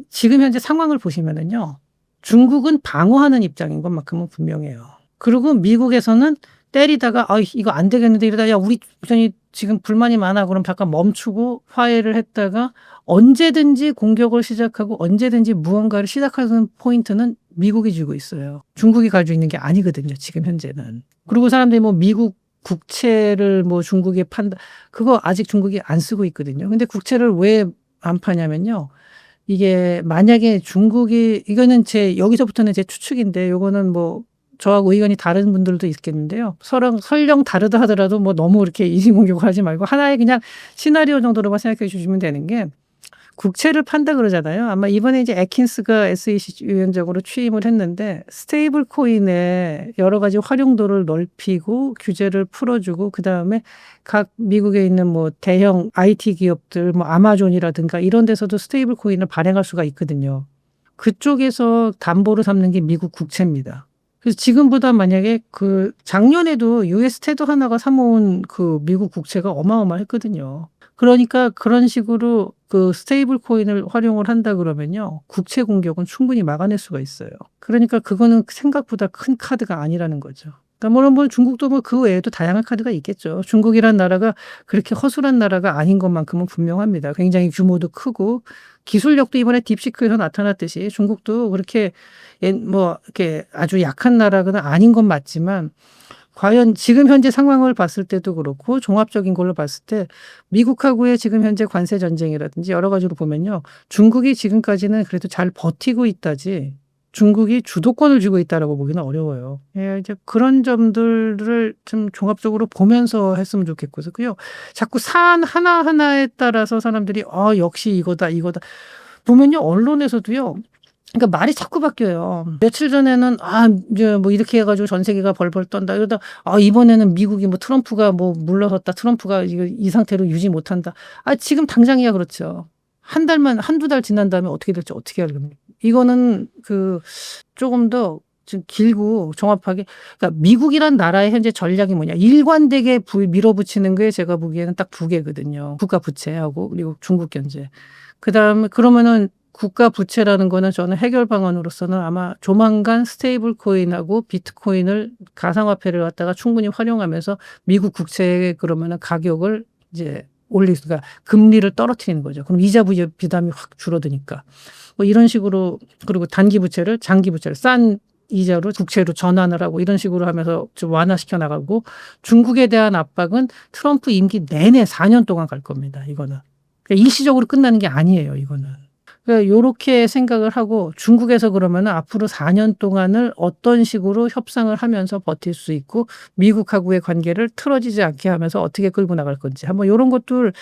Speaker 1: 지금 현재 상황을 보시면은요, 중국은 방어하는 입장인 것만큼은 분명해요. 그리고 미국에서는 때리다가 '아 이거 안 되겠는데.' 이러다가 '야 우리 전이 지금 불만이 많아.' 그럼 잠깐 멈추고 화해를 했다가 언제든지 공격을 시작하고 언제든지 무언가를 시작하는 포인트는 미국이 쥐고 있어요. 중국이 가지고 있는 게 아니거든요, 지금 현재는. 그리고 사람들이 뭐 미국 국채를 뭐 중국에 판다, 그거 아직 중국이 안 쓰고 있거든요. 근데 국채를 왜 안 파냐면요, 이게 만약에 중국이, 이거는 여기서부터는 제 추측인데, 요거는 뭐 저하고 의견이 다른 분들도 있겠는데요. 설령 다르다 하더라도 뭐 너무 이렇게 인신공격을 하지 말고 하나의 그냥 시나리오 정도로만 생각해 주시면 되는 게, 국채를 판다 그러잖아요. 아마 이번에 이제 애킨스가 SEC 위원장으로 취임을 했는데, 스테이블 코인의 여러 가지 활용도를 넓히고 규제를 풀어주고, 그다음에 각 미국에 있는 뭐 대형 IT 기업들, 뭐 아마존이라든가 이런 데서도 스테이블 코인을 발행할 수가 있거든요. 그쪽에서 담보로 삼는 게 미국 국채입니다. 그래서 지금보다 만약에 작년에도 US 테더 하나가 사 모은 미국 국채가 어마어마했거든요. 그러니까 그런 식으로 스테이블 코인을 활용을 한다 그러면요, 국채 공격은 충분히 막아낼 수가 있어요. 그러니까 그거는 생각보다 큰 카드가 아니라는 거죠. 그러니까 뭐 중국도 뭐 그 외에도 다양한 카드가 있겠죠. 중국이란 나라가 그렇게 허술한 나라가 아닌 것만큼은 분명합니다. 굉장히 규모도 크고 기술력도 이번에 딥시크에서 나타났듯이 중국도 그렇게 뭐 이렇게 아주 약한 나라가 아닌 건 맞지만, 과연 지금 현재 상황을 봤을 때도 그렇고 종합적인 걸로 봤을 때 미국하고의 지금 현재 관세 전쟁이라든지 여러 가지로 보면요, 중국이 지금까지는 그래도 잘 버티고 있다지 중국이 주도권을 쥐고 있다라고 보기는 어려워요. 예, 이제 그런 점들을 좀 종합적으로 보면서 했으면 좋겠고요. 자꾸 사안 하나하나에 따라서 사람들이 역시 이거다, 이거다. 보면요, 언론에서도요, 그러니까 말이 자꾸 바뀌어요. 며칠 전에는 이제 뭐 이렇게 해 가지고 전 세계가 벌벌 떤다, 이러다 이번에는 미국이 뭐 트럼프가 뭐 물러섰다, 트럼프가 이거 이 상태로 유지 못한다. 지금 당장이야 그렇죠. 한두 달 지난 다음에 어떻게 될지 어떻게 알겠습니까? 이거는 조금 더 좀 길고 정확하게, 그러니까 미국이란 나라의 현재 전략이 뭐냐, 일관되게 밀어붙이는 게 제가 보기에는 딱 두 개거든요. 국가 부채하고 그리고 중국 견제. 그다음에 그러면은 국가 부채라는 거는 저는 해결 방안으로서는 아마 조만간 스테이블 코인하고 비트코인을 가상화폐를 갖다가 충분히 활용하면서 미국 국채의 그러면은 가격을 이제 그러니까 금리를 떨어뜨리는 거죠. 그럼 이자 부담이 확 줄어드니까. 뭐 이런 식으로 그리고 단기 부채를 장기 부채를 싼 이자로 국채로 전환을 하고 이런 식으로 하면서 좀 완화시켜 나가고 중국에 대한 압박은 트럼프 임기 내내 4년 동안 갈 겁니다. 이거는. 그러니까 일시적으로 끝나는 게 아니에요. 이거는. 그러니까 요렇게 생각을 하고 중국에서 그러면은 앞으로 4년 동안을 어떤 식으로 협상을 하면서 버틸 수 있고 미국하고의 관계를 틀어지지 않게 하면서 어떻게 끌고 나갈 건지 한번 요런 것들을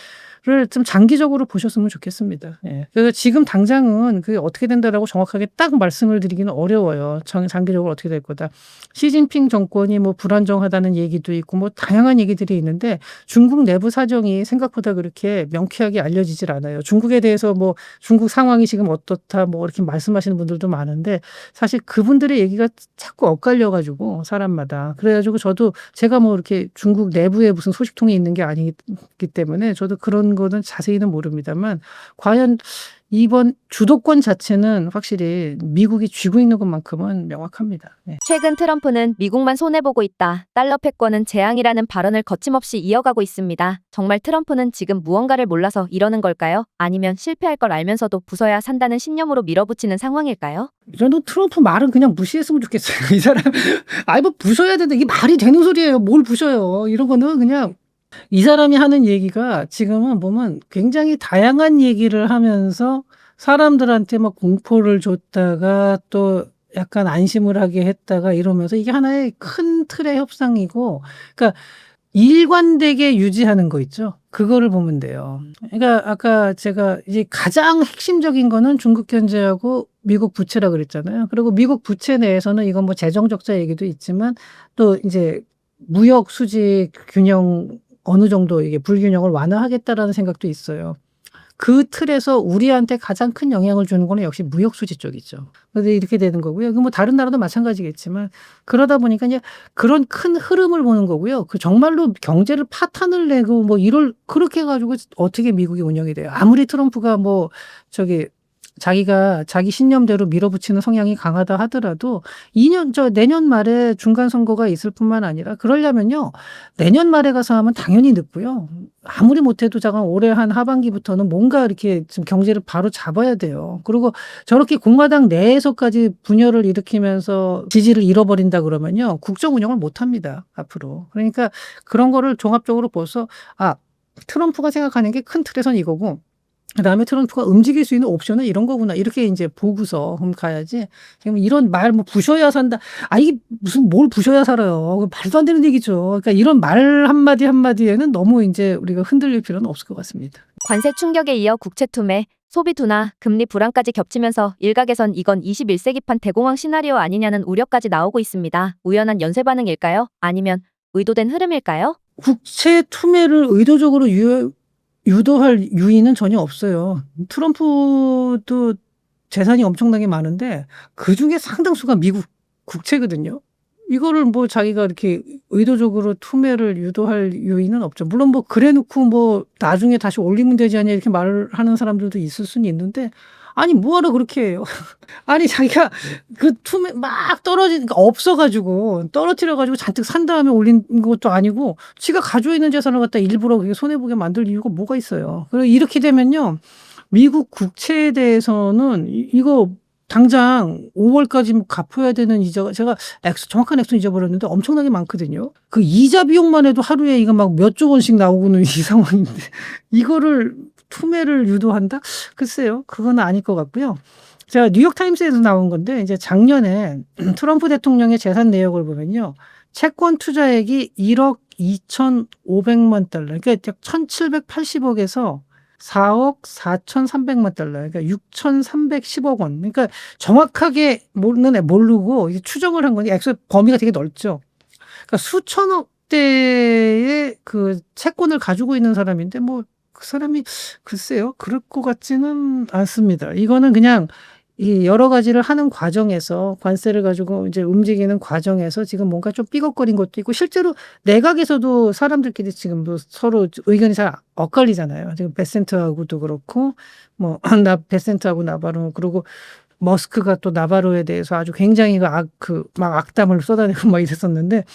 Speaker 1: 좀 장기적으로 보셨으면 좋겠습니다. 예. 그래서 지금 당장은 그게 어떻게 된다라고 정확하게 딱 말씀을 드리기는 어려워요. 장기적으로 어떻게 될 거다. 시진핑 정권이 뭐 불안정하다는 얘기도 있고 뭐 다양한 얘기들이 있는데 중국 내부 사정이 생각보다 그렇게 명쾌하게 알려지질 않아요. 중국에 대해서 뭐 중국 상황이 지금 어떻다 뭐 이렇게 말씀하시는 분들도 많은데 사실 그분들의 얘기가 자꾸 엇갈려 가지고 사람마다. 그래 가지고 저도 제가 뭐 이렇게 중국 내부에 무슨 소식통이 있는 게 아니기 때문에 저도 그런 거는 자세히는 모릅니다만 과연 이번 주도권 자체는 확실히 미국이 쥐고 있는 것만큼은 명확합니다. 네.
Speaker 2: 최근 트럼프는 미국만 손해보고 있다. 달러 패권은 재앙이라는 발언을 거침없이 이어가고 있습니다. 정말 트럼프는 지금 무언가를 몰라서 이러는 걸까요? 아니면 실패할 걸 알면서도 부숴야 산다는 신념으로 밀어붙이는 상황일까요?
Speaker 1: 저는 트럼프 말은 그냥 무시했으면 좋겠어요. 이 사람 아이 뭐 부숴야 된다. 이게 말이 되는 소리예요. 뭘 부셔요. 이런 거는 그냥 이 사람이 하는 얘기가 지금은 보면 굉장히 다양한 얘기를 하면서 사람들한테 막 공포를 줬다가 또 약간 안심을 하게 했다가 이러면서 이게 하나의 큰 틀의 협상이고 그러니까 일관되게 유지하는 거 있죠. 그거를 보면 돼요. 그러니까 아까 제가 이제 가장 핵심적인 거는 중국 견제하고 미국 부채라 그랬잖아요. 그리고 미국 부채 내에서는 이건 뭐 재정 적자 얘기도 있지만 또 이제 무역 수지 균형 어느 정도 이게 불균형을 완화하겠다라는 생각도 있어요. 그 틀에서 우리한테 가장 큰 영향을 주는 거는 역시 무역 수지 쪽이죠. 근데 이렇게 되는 거고요. 그 뭐 다른 나라도 마찬가지겠지만 그러다 보니까 이제 그런 큰 흐름을 보는 거고요. 그 정말로 경제를 파탄을 내고 뭐 이럴 그렇게 해 가지고 어떻게 미국이 운영이 돼요. 아무리 트럼프가 뭐 저기 자기가 자기 신념대로 밀어붙이는 성향이 강하다 하더라도 내년 말에 중간 선거가 있을 뿐만 아니라 그러려면요. 내년 말에 가서 하면 당연히 늦고요. 아무리 못해도 잠깐 올해 한 하반기부터는 뭔가 이렇게 좀 경제를 바로 잡아야 돼요. 그리고 저렇게 공화당 내에서까지 분열을 일으키면서 지지를 잃어버린다 그러면요. 국정 운영을 못 합니다. 앞으로. 그러니까 그런 거를 종합적으로 봐서 트럼프가 생각하는 게 큰 틀에선 이거고 그다음에 트럼프가 움직일 수 있는 옵션은 이런 거구나. 이렇게 인제 보고서 가야지. 지금 이런 말 뭐 부셔야 산다. 이게 무슨 뭘 부셔야 살아요. 그 말도 안 되는 얘기죠. 그러니까 이런 말 한마디 한마디에는 너무 인제 우리가 흔들릴 필요는 없을 것 같습니다.
Speaker 2: 관세 충격에 이어 국채 투매, 소비 둔화, 금리 불안까지 겹치면서 일각에선 이건 21세기판 대공황 시나리오 아니냐는 우려까지 나오고 있습니다. 우연한 연쇄 반응일까요? 아니면 의도된 흐름일까요?
Speaker 1: 국채 투매를 의도적으로 유도할 유인은 전혀 없어요. 트럼프도 재산이 엄청나게 많은데 그중에 상당수가 미국 국채거든요. 이거를 뭐 자기가 이렇게 의도적으로 투매를 유도할 요인은 없죠. 물론 뭐 그래 놓고 뭐 나중에 다시 올리면 되지 않냐 이렇게 말을 하는 사람들도 있을 수는 있는데 뭐하러 그렇게 해요. 자기가 그 투매 막 떨어지니까 없어 가지고 떨어뜨려 가지고 잔뜩 산 다음에 올린 것도 아니고 지가 가지고 있는 재산을 갖다 일부러 그렇게 손해 보게 만들 이유가 뭐가 있어요. 그리고 이렇게 되면요. 미국 국채에 대해서는 이거 당장 5 월까지 갚아야 되는 이자가 제가 정확한 액수는 잊어버렸는데 엄청나게 많거든요. 그 이자 비용만 해도 하루에 이거 막 몇 조 원씩 나오고는 이 상황인데 이거를 투매를 유도한다? 글쎄요. 그건 아닐 것 같고요. 제가 뉴욕타임스에서 나온 건데 이제 작년에 트럼프 대통령의 재산 내역을 보면요. 채권 투자액이 1억 2,500만 달러. 그러니까 약 1,780억에서 4억 4,300만 달러. 그러니까 6,310억 원. 그러니까 정확하게 모르고 이제 추정을 한 거니 액수 범위가 되게 넓죠. 그러니까 수천억 대의 그 채권을 가지고 있는 사람인데 그 사람이 글쎄요. 그럴 것 같지는 않습니다. 이거는 그냥 이 여러 가지를 하는 과정에서 관세를 가지고 이제 움직이는 과정에서 지금 뭔가 좀 삐걱거린 것도 있고 실제로 내각에서도 사람들끼리 지금 서로 의견이 잘 엇갈리잖아요. 지금 베센트하고도 그렇고 베센트하고 나바로 그리고 머스크가 또 나바로에 대해서 아주 굉장히 막 악담을 쏟아내고 막 이랬었는데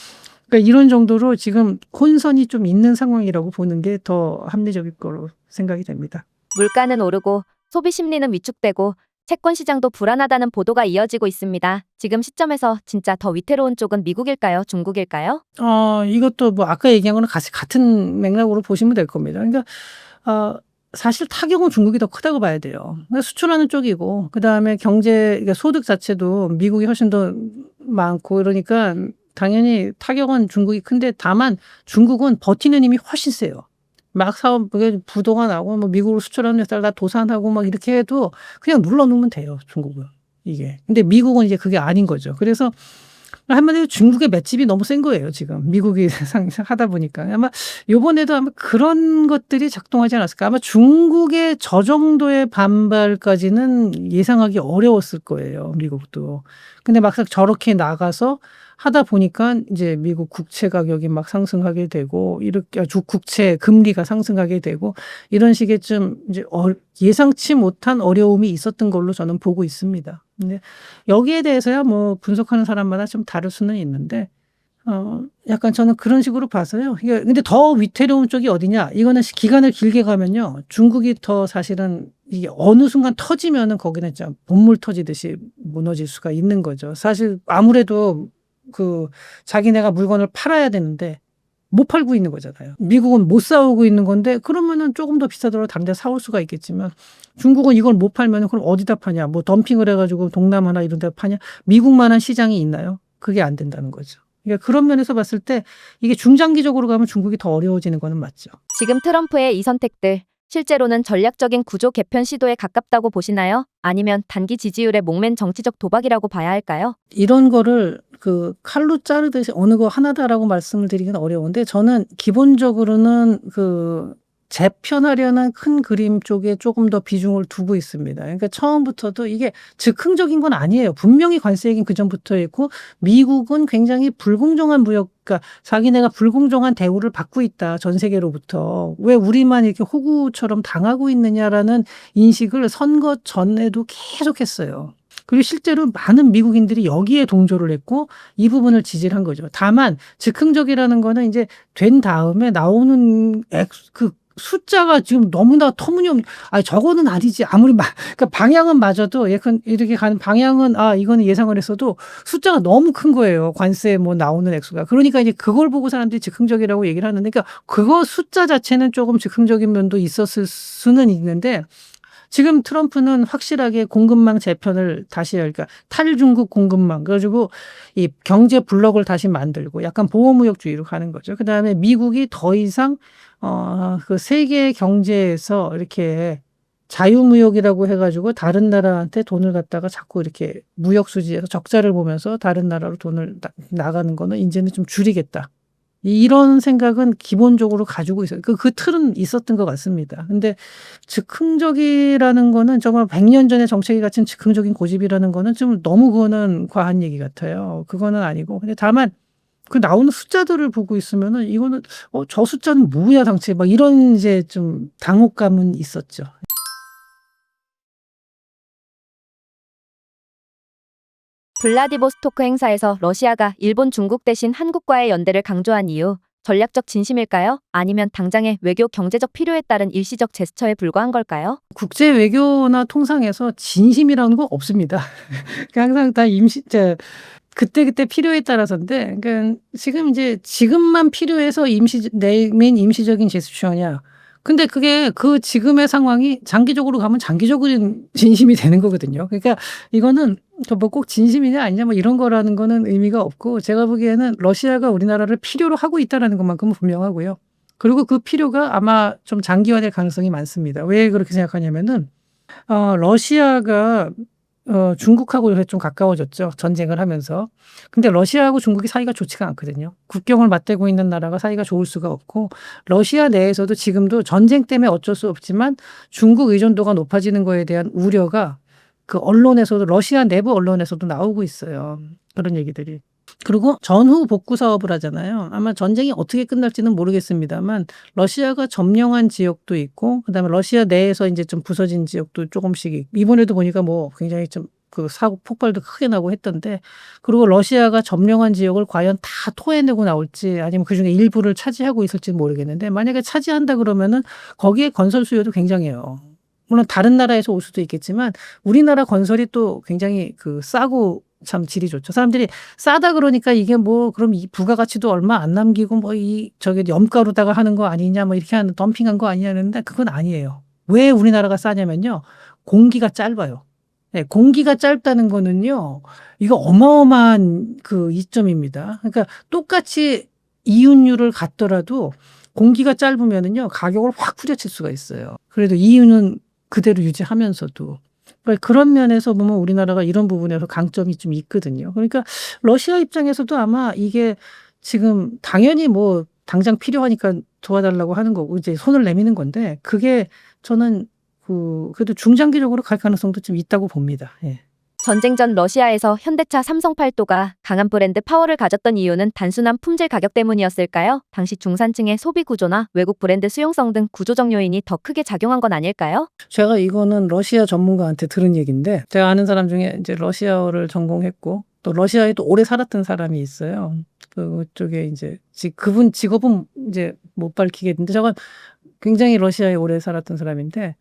Speaker 1: 그러니까 이런 정도로 지금 혼선이 좀 있는 상황이라고 보는 게 더 합리적일 거로 생각이 됩니다.
Speaker 2: 물가는 오르고 소비 심리는 위축되고 채권 시장도 불안하다는 보도가 이어지고 있습니다. 지금 시점에서 진짜 더 위태로운 쪽은 미국일까요? 중국일까요?
Speaker 1: 이것도 뭐 아까 얘기한 거는 같은 맥락으로 보시면 될 겁니다. 그러니까 어 사실 타격은 중국이 더 크다고 봐야 돼요. 그러니까 수출하는 쪽이고 그다음에 경제 그러니까 소득 자체도 미국이 훨씬 더 많고 그러니까 당연히 타격은 중국이 큰데 다만 중국은 버티는 힘이 훨씬 세요. 막 사업 그게 부도가 나고 뭐 미국으로 수출하는 회사를 다 도산하고 막 이렇게 해도 그냥 눌러 놓으면 돼요, 중국은 이게. 근데 미국은 이제 그게 아닌 거죠. 그래서 한마디로 중국의 맷집이 너무 센 거예요, 지금. 미국이 하다 보니까. 아마 요번에도 아마 그런 것들이 작동하지 않았을까. 아마 중국의 저 정도의 반발까지는 예상하기 어려웠을 거예요, 미국도. 근데 막상 저렇게 나가서 하다 보니까 이제 미국 국채 가격이 막 상승하게 되고 이렇게 국채 금리가 상승하게 되고 이런 식의 좀 이제 예상치 못한 어려움이 있었던 걸로 저는 보고 있습니다. 근데 여기에 대해서야 뭐 분석하는 사람마다 좀 다를 수는 있는데 약간 저는 그런 식으로 봐서요. 이게 근데 더 위태로운 쪽이 어디냐? 이거는 기간을 길게 가면요. 중국이 더 사실은 이게 어느 순간 터지면은 거기는 진짜 본물 터지듯이 무너질 수가 있는 거죠. 사실 아무래도 자기네가 물건을 팔아야 되는데 못 팔고 있는 거잖아요. 미국은 못 사오고 있는 건데 그러면은 조금 더 비싸더라도 다른 데 사올 수가 있겠지만 중국은 이걸 못 팔면은 그럼 어디다 파냐? 뭐 덤핑을 해 가지고 동남아나 이런 데 파냐? 미국만한 시장이 있나요? 그게 안 된다는 거죠. 그러니까 그런 면에서 봤을 때 이게 중장기적으로 가면 중국이 더 어려워지는 거는 맞죠.
Speaker 2: 지금 트럼프의 이 선택들, 실제로는 전략적인 구조 개편 시도에 가깝다고 보시나요? 아니면 단기 지지율에 목맨 정치적 도박이라고 봐야 할까요?
Speaker 1: 이런 거를 칼로 자르듯이 어느 거 하나다라고 말씀을 드리기는 어려운데 저는 기본적으로는 재편하려는 큰 그림 쪽에 조금 더 비중을 두고 있습니다. 그러니까 처음부터도 이게 즉흥적인 건 아니에요. 분명히 관세 얘기는 그전부터 했고 미국은 굉장히 불공정한 그러니까 자기네가 불공정한 대우를 받고 있다. 전 세계로부터. 왜 우리만 이렇게 호구처럼 당하고 있느냐라는 인식을 선거 전에도 계속했어요. 그리고 실제로 많은 미국인들이 여기에 동조를 했고 이 부분을 지지를 한 거죠. 다만 즉흥적이라는 거는 이제 된 다음에 나오는 숫자가 지금 너무나 터무니없는 저거는 아니지. 아무리 그러니까 방향은 맞아도 이렇게 가는 방향은 이거는 예상을 했어도 숫자가 너무 큰 거예요. 관세에 뭐 나오는 액수가. 그러니까 이제 그걸 보고 사람들이 즉흥적이라고 얘기를 하는데 그러니까 그거 숫자 자체는 조금 즉흥적인 면도 있었을 수는 있는데 지금 트럼프는 확실하게 공급망 재편을 다시 해요. 그러니까 탈중국 공급망. 그래 가지고 이 경제 블록을 다시 만들고 약간 보호무역주의로 가는 거죠. 그다음에 미국이 더 이상 세계 경제에서 이렇게 자유무역이라고 해 가지고 다른 나라한테 돈을 갖다가 자꾸 이렇게 무역 수지에서 적자를 보면서 다른 나라로 돈을 나가는 거는 인제는 좀 줄이겠다. 이런 생각은 기본적으로 가지고 있어요. 그 틀은 있었던 것 같습니다. 근데 즉흥적이라는 거는 정말 100년 전의 정책이 갖춘 즉흥적인 고집이라는 거는 좀 너무 그거는 과한 얘기 같아요. 그거는 아니고. 근데 다만 나오는 숫자들을 보고 있으면은 이거는 '저 숫자는 뭐야 당최.' 막 이런 이제 좀 당혹감은 있었죠.
Speaker 2: 블라디보스토크 행사에서 러시아가 일본, 중국 대신 한국과의 연대를 강조한 이유, 전략적 진심일까요? 아니면 당장의 외교 경제적 필요에 따른 일시적 제스처에 불과한 걸까요?
Speaker 1: 국제 외교나 통상에서 진심이라는 거 없습니다. 항상 다 그때그때 필요에 따라서인데 그러니까 지금만 필요해서 내민 임시적인 제스처냐. 근데 그게 지금의 상황이 장기적으로 가면 장기적인 진심이 되는 거거든요. 그러니까 이거는 뭐 꼭 진심이냐 아니냐 뭐 이런 거라는 거는 의미가 없고 제가 보기에는 러시아가 우리나라를 필요로 하고 있다라는 것만큼은 분명하고요. 그리고 그 필요가 아마 좀 장기화될 가능성이 많습니다. 왜 그렇게 생각하냐면은 러시아가 중국하고 요새 좀 가까워졌죠, 전쟁을 하면서. 근데 러시아하고 중국이 사이가 좋지가 않거든요. 국경을 맞대고 있는 나라가 사이가 좋을 수가 없고 러시아 내에서도 지금도 전쟁 때문에 어쩔 수 없지만 중국 의존도가 높아지는 거에 대한 우려가 언론에서도 러시아 내부 언론에서도 나오고 있어요, 그런 얘기들이. 그리고 전후 복구 사업을 하잖아요. 아마 전쟁이 어떻게 끝날지는 모르겠습니다만 러시아가 점령한 지역도 있고 그다음에 러시아 내에서 인제 좀 부서진 지역도 조금씩 이번에도 보니까 뭐 굉장히 좀 그 사고 폭발도 크게 나고 했던데, 그리고 러시아가 점령한 지역을 과연 다 토해내고 나올지 아니면 그중에 일부를 차지하고 있을지는 모르겠는데, 만약에 차지한다 그러면은 거기에 건설 수요도 굉장해요. 물론 다른 나라에서 올 수도 있겠지만 우리나라 건설이 또 굉장히 그 싸고 참 질이 좋죠. 사람들이 싸다 그러니까 이게 뭐 그럼 이 부가가치도 얼마 안 남기고 뭐 이 저기 염가루다가 하는 거 아니냐 뭐 이렇게 하는 덤핑한 거 아니냐는데 그건 아니에요. 왜 우리나라가 싸냐면요. 공기가 짧아요. 네, 공기가 짧다는 거는요. 이거 어마어마한 그 이점입니다. 그러니까 똑같이 이윤율을 갖더라도 공기가 짧으면은요. 가격을 확 후려칠 수가 있어요. 그래도 이윤은 그대로 유지하면서도. 그러니까 그런 면에서 보면 우리나라가 이런 부분에서 강점이 좀 있거든요. 그러니까 러시아 입장에서도 아마 이게 지금 당연히 뭐 당장 필요하니까 도와달라고 하는 거고 이제 손을 내미는 건데, 그게 저는 그래도 중장기적으로 갈 가능성도 좀 있다고 봅니다. 예.
Speaker 2: 전쟁 전 러시아에서 현대차 삼성팔도가 강한 브랜드 파워를 가졌던 이유는 단순한 품질 가격 때문이었을까요? 당시 중산층의 소비 구조나 외국 브랜드 수용성 등 구조적 요인이 더 크게 작용한 건 아닐까요?
Speaker 1: 제가 이거는 러시아 전문가한테 들은 얘기인데, 제가 아는 사람 중에 이제 러시아어를 전공했고 또 러시아에 또 오래 살았던 사람이 있어요. 그쪽에 이제 그분 직업은 이제 못 밝히겠는데, 저건 굉장히 러시아에 오래 살았던 사람인데,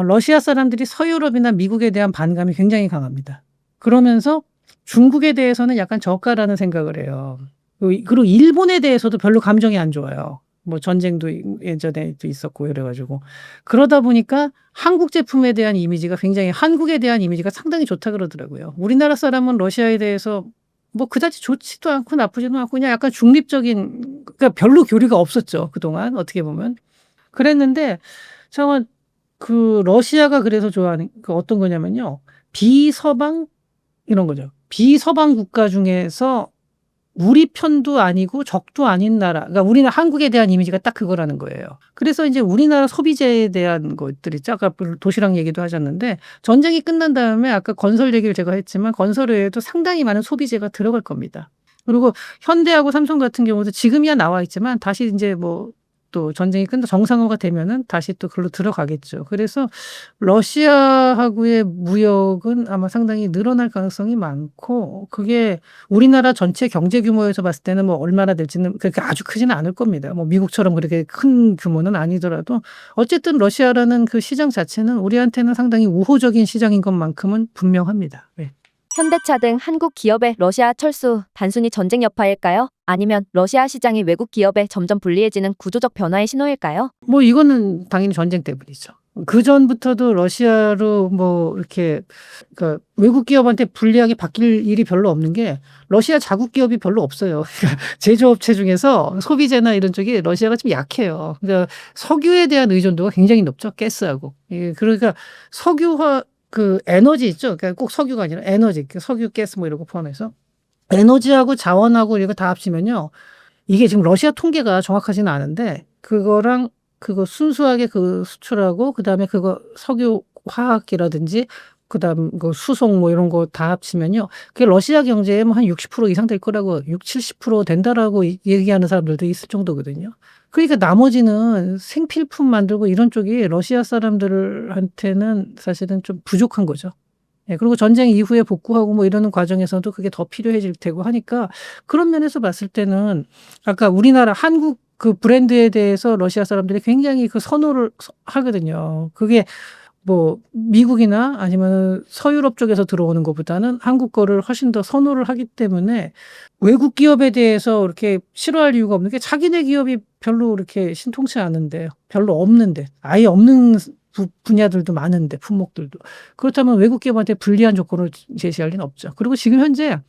Speaker 1: 러시아 사람들이 서유럽이나 미국에 대한 반감이 굉장히 강합니다. 그러면서 중국에 대해서는 약간 저가라는 생각을 해요. 그리고 일본에 대해서도 별로 감정이 안 좋아요. 뭐 전쟁도 예전에도 있었고 이래 가지고. 그러다 보니까 한국 제품에 대한 이미지가 굉장히 한국에 대한 이미지가 상당히 좋다 그러더라고요. 우리나라 사람은 러시아에 대해서 뭐 그다지 좋지도 않고 나쁘지도 않고 그냥 약간 중립적인, 그러니까 별로 교류가 없었죠, 그동안 어떻게 보면. 그랬는데 저는 그 러시아가 그래서 좋아하는 그 어떤 거냐면요. 비서방 이런 거죠. 비서방 국가 중에서 우리 편도 아니고 적도 아닌 나라. 그러니까 우리는 한국에 대한 이미지가 딱 그거라는 거예요. 그래서 이제 우리나라 소비재에 대한 것들이 있죠. 아까 도시락 얘기도 하셨는데, 전쟁이 끝난 다음에 아까 건설 얘기를 제가 했지만 건설 외에도 상당히 많은 소비재가 들어갈 겁니다. 그리고 현대하고 삼성 같은 경우도 지금이야 나와 있지만 다시 이제 뭐 또 전쟁이 끝나 정상화가 되면은 다시 또 그걸로 들어가겠죠. 그래서 러시아하고의 무역은 아마 상당히 늘어날 가능성이 많고, 그게 우리나라 전체 경제 규모에서 봤을 때는 뭐 얼마나 될지는 그렇게 아주 크지는 않을 겁니다. 뭐 미국처럼 그렇게 큰 규모는 아니더라도 어쨌든 러시아라는 그 시장 자체는 우리한테는 상당히 우호적인 시장인 것만큼은 분명합니다. 네.
Speaker 2: 현대차 등 한국 기업의 러시아 철수, 단순히 전쟁 여파일까요? 아니면 러시아 시장이 외국 기업에 점점 불리해지는 구조적 변화의 신호일까요?
Speaker 1: 뭐 이거는 당연히 전쟁 때문이죠. 그전부터도 러시아로 뭐 이렇게 그러니까 외국 기업한테 불리하게 바뀔 일이 별로 없는 게, 러시아 자국 기업이 별로 없어요. 그러니까 제조업체 중에서 소비재나 이런 쪽이 러시아가 좀 약해요. 그러니까 석유에 대한 의존도가 굉장히 높죠. 가스하고. 예, 그러니까 석유화 그 에너지 있죠. 그러니까 꼭 석유가 아니라 에너지, 석유, 가스 뭐 이런 거 포함해서 에너지하고 자원하고 이거 다 합치면요. 이게 지금 러시아 통계가 정확하지는 않은데 그거랑 그거 순수하게 그 수출하고 그다음에 그거 석유 화학이라든지 그다음 그 수송 뭐 이런 거 다 합치면요. 그게 러시아 경제의 뭐 한 60% 이상 될 거라고, 60-70% 된다라고 얘기하는 사람들도 있을 정도거든요. 그러니까 나머지는 생필품 만들고 이런 쪽이 러시아 사람들한테는 사실은 좀 부족한 거죠. 예, 그리고 전쟁 이후에 복구하고 뭐 이러는 과정에서도 그게 더 필요해질 테고 하니까, 그런 면에서 봤을 때는 아까 우리나라 한국 그 브랜드에 대해서 러시아 사람들이 굉장히 그 선호를 하거든요. 그게 뭐 미국이나 아니면 서유럽 쪽에서 들어오는 것보다는 한국 거를 훨씬 더 선호를 하기 때문에 외국 기업에 대해서 이렇게 싫어할 이유가 없는 게, 자기네 기업이 별로 이렇게 신통치 않은데, 별로 없는데, 아예 없는 분야들도 많은데, 품목들도. 그렇다면 외국 기업한테 불리한 조건을 제시할 리는 없죠. 그리고 지금 현재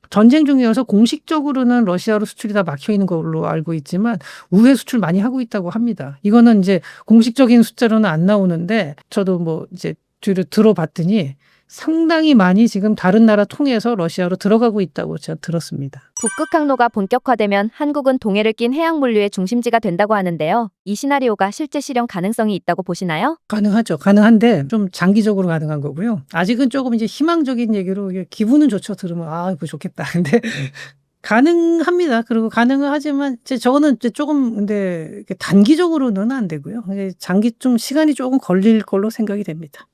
Speaker 1: 전쟁 중이어서 공식적으로는 러시아로 수출이 다 막혀 있는 걸로 알고 있지만 우회 수출 많이 하고 있다고 합니다. 이거는 이제 공식적인 숫자로는 안 나오는데 저도 뭐 이제 뒤로 들어봤더니 상당히 많이 지금 다른 나라 통해서 러시아로 들어가고 있다고 제가 들었습니다.
Speaker 2: 북극 항로가 본격화되면 한국은 동해를 낀 해양 물류의 중심지가 된다고 하는데요. 이 시나리오가 실제 실현 가능성이 있다고 보시나요?
Speaker 1: 가능하죠. 가능한데 좀 장기적으로 가능한 거고요. 아직은 조금 이제 희망적인 얘기로, 이게 기분은 좋죠. 들으면 이거 좋겠다. 근데 가능합니다. 그리고 가능은 하지만 저거는 이제 조금 근데 이렇게 단기적으로는 안 되고요. 이제 좀 시간이 조금 걸릴 걸로 생각이 됩니다.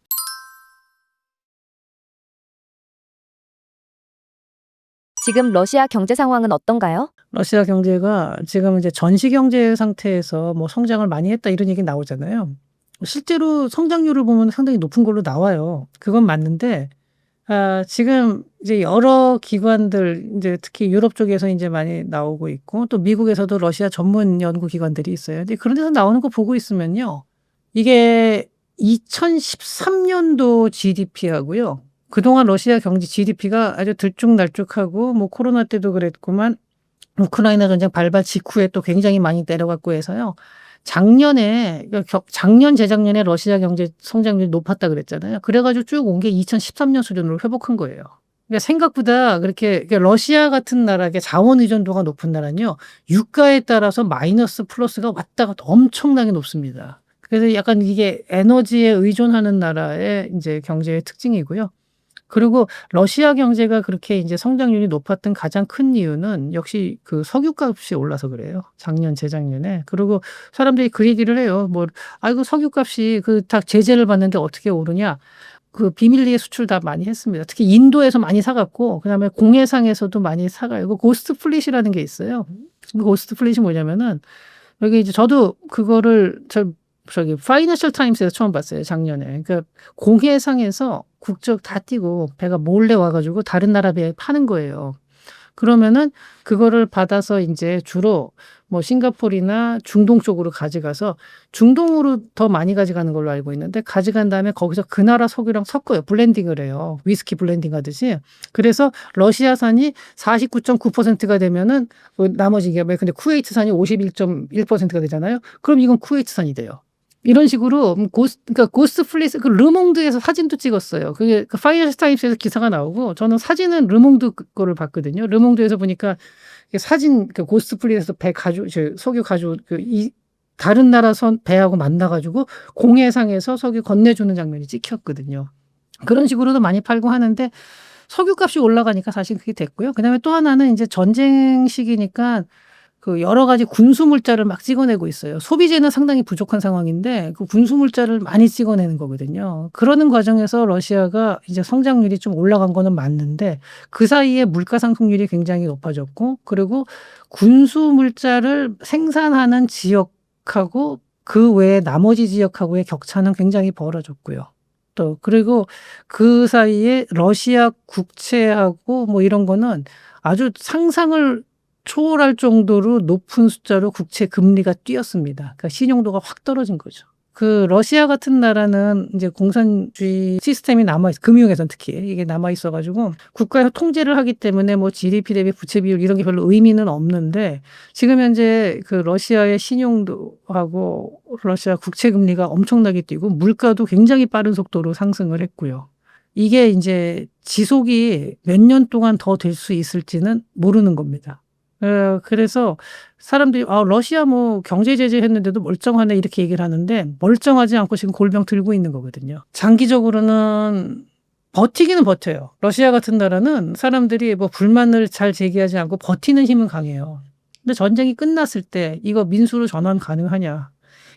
Speaker 2: 지금 러시아 경제 상황은 어떤가요?
Speaker 1: 러시아 경제가 지금 이제 전시 경제 상태에서 뭐 성장을 많이 했다 이런 얘기 나오잖아요. 실제로 성장률을 보면 상당히 높은 걸로 나와요. 그건 맞는데 지금 이제 여러 기관들 이제 특히 유럽 쪽에서 이제 많이 나오고 있고 또 미국에서도 러시아 전문 연구 기관들이 있어요. 근데 그런 데서 나오는 거 보고 있으면요. 이게 2013년도 GDP하고요. 그동안 러시아 경제 GDP가 아주 들쭉날쭉하고 뭐 코로나 때도 그랬구만 우크라이나 전쟁 발발 직후에 또 굉장히 많이 내려갔고 해서요. 작년에 작년 재작년에 러시아 경제 성장률이 높았다 그랬잖아요. 그래 가지고 쭉 온 게 2013년 수준으로 회복한 거예요. 그러니까 생각보다 그렇게 러시아 같은 나라 자원 의존도가 높은 나라는요. 유가에 따라서 마이너스 플러스가 왔다 갔다 엄청나게 높습니다. 그래서 약간 이게 에너지에 의존하는 나라의 인제 경제의 특징이고요. 그리고 러시아 경제가 그렇게 이제 성장률이 높았던 가장 큰 이유는 역시 그 석유값이 올라서 그래요. 작년, 재작년에. 그리고 사람들이 그 얘기를 해요. 뭐 "아이고 석유값이 다 제재를 받는데 어떻게 오르냐." 그 비밀리에 수출 다 많이 했습니다. 특히 인도에서 많이 사 갖고 그다음에 공해상에서도 많이 사 가지고 고스트 플릿이라는 게 있어요. 그 고스트 플릿이 뭐냐면은 여기 이제 저도 그거를 저기 파이낸셜 타임스에서 처음 봤어요, 작년에. 그러니까 공해상에서 국적 다 띄고 배가 몰래 와 가지고 다른 나라 배에 파는 거예요. 그러면은 그거를 받아서 인제 주로 뭐 싱가포르나 중동 쪽으로 가져가서 중동으로 더 많이 가져가는 걸로 알고 있는데 가져간 다음에 거기서 그 나라 석유랑 섞어요. 블렌딩을 해요. 위스키 블렌딩 하듯이. 그래서 러시아산이 49.9%가 되면은 나머지 이게 뭐 근데 쿠웨이트산이 51.1%가 되잖아요. 그럼 이건 쿠웨이트산이 돼요. 이런 식으로 그러니까 고스트 플레이스 르몽드에서 사진도 찍었어요. 그게 파이낸셜 타임스에서 기사가 나오고 저는 사진은 르몽드 거를 봤거든요. 르몽드에서 보니까 이게 사진 고스트 플레이스에서 배 가지고 석유 가지고 이 다른 나라 배하고 만나 가지고 공해상에서 석유 건네주는 장면이 찍혔거든요. 그런 식으로도 많이 팔고 하는데 석유값이 올라가니까 사실 그게 됐고요. 그다음에 또 하나는 인제 전쟁 시기니까 여러 가지 군수 물자를 막 찍어내고 있어요. 소비재는 상당히 부족한 상황인데 그 군수 물자를 많이 찍어내는 거거든요. 그러는 과정에서 러시아가 이제 성장률이 좀 올라간 거는 맞는데 그 사이에 물가 상승률이 굉장히 높아졌고 그리고 군수 물자를 생산하는 지역하고 그 외에 나머지 지역하고의 격차는 굉장히 벌어졌고요. 또 그리고 그 사이에 러시아 국채하고 뭐 이런 거는 아주 상상을 초월할 정도로 높은 숫자로 국채 금리가 뛰었습니다. 그러니까 신용도가 확 떨어진 거죠. 러시아 같은 나라는 이제 공산주의 시스템이 금융에선 특히 이게 남아 있어 가지고 국가에서 통제를 하기 때문에 뭐 GDP 대비 부채 비율 이런 게 별로 의미는 없는데 지금 현재 러시아의 신용도하고 러시아 국채 금리가 엄청나게 뛰고 물가도 굉장히 빠른 속도로 상승을 했고요. 이게 인제 지속이 몇 년 동안 더 될 수 있을지는 모르는 겁니다. 그래서 사람들이 러시아 뭐 경제 제재했는데도 멀쩡하네." 이렇게 얘기를 하는데 멀쩡하지 않고 지금 골병 들고 있는 거거든요. 장기적으로는 버티기는 버텨요. 러시아 같은 나라는 사람들이 뭐 불만을 잘 제기하지 않고 버티는 힘은 강해요. 근데 전쟁이 끝났을 때 이거 민수로 전환 가능하냐.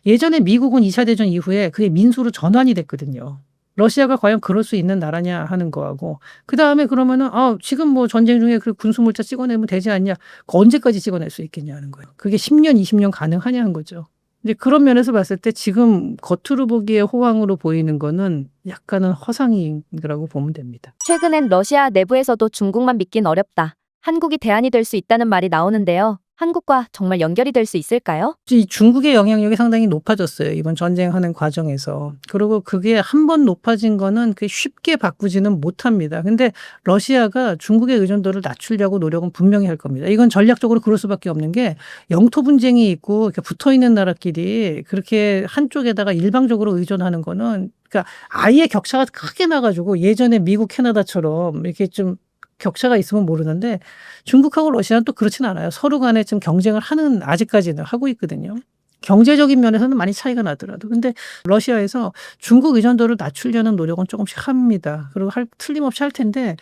Speaker 1: 예전에 미국은 2 차 대전 이후에 그게 민수로 전환이 됐거든요. 러시아가 과연 그럴 수 있는 나라냐 하는 거하고 그다음에 그러면은 지금 뭐 전쟁 중에 군수 물자 찍어내면 되지 않냐. 언제까지 찍어낼 수 있겠냐는 거예요. 그게 10 년, 20년 가능하냐는 거죠. 이제 그런 면에서 봤을 때 지금 겉으로 보기에 호황으로 보이는 거는 약간은 허상이라고 보면 됩니다.
Speaker 2: 최근엔 러시아 내부에서도 중국만 믿긴 어렵다. 한국이 대안이 될 수 있다는 말이 나오는데요. 한국과 정말 연결이 될 수 있을까요?
Speaker 1: 이 중국의 영향력이 상당히 높아졌어요, 이번 전쟁하는 과정에서. 그리고 그게 한 번 높아진 거는 쉽게 바꾸지는 못합니다. 근데 러시아가 중국의 의존도를 낮추려고 노력은 분명히 할 겁니다. 이건 전략적으로 그럴 수밖에 없는 게 영토 분쟁이 있고 이렇게 붙어 있는 나라끼리 그렇게 한쪽에다가 일방적으로 의존하는 거는 그러니까 아예 격차가 크게 나 가지고 예전에 미국, 캐나다처럼 이렇게 좀 격차가 있으면 모르는데 중국하고 러시아는 또 그렇진 않아요. 서로 간에 좀 경쟁을 아직까지는 하고 있거든요. 경제적인 면에서는 많이 차이가 나더라도. 근데 러시아에서 중국 의존도를 낮추려는 노력은 조금씩 합니다. 그리고 틀림없이 할 텐데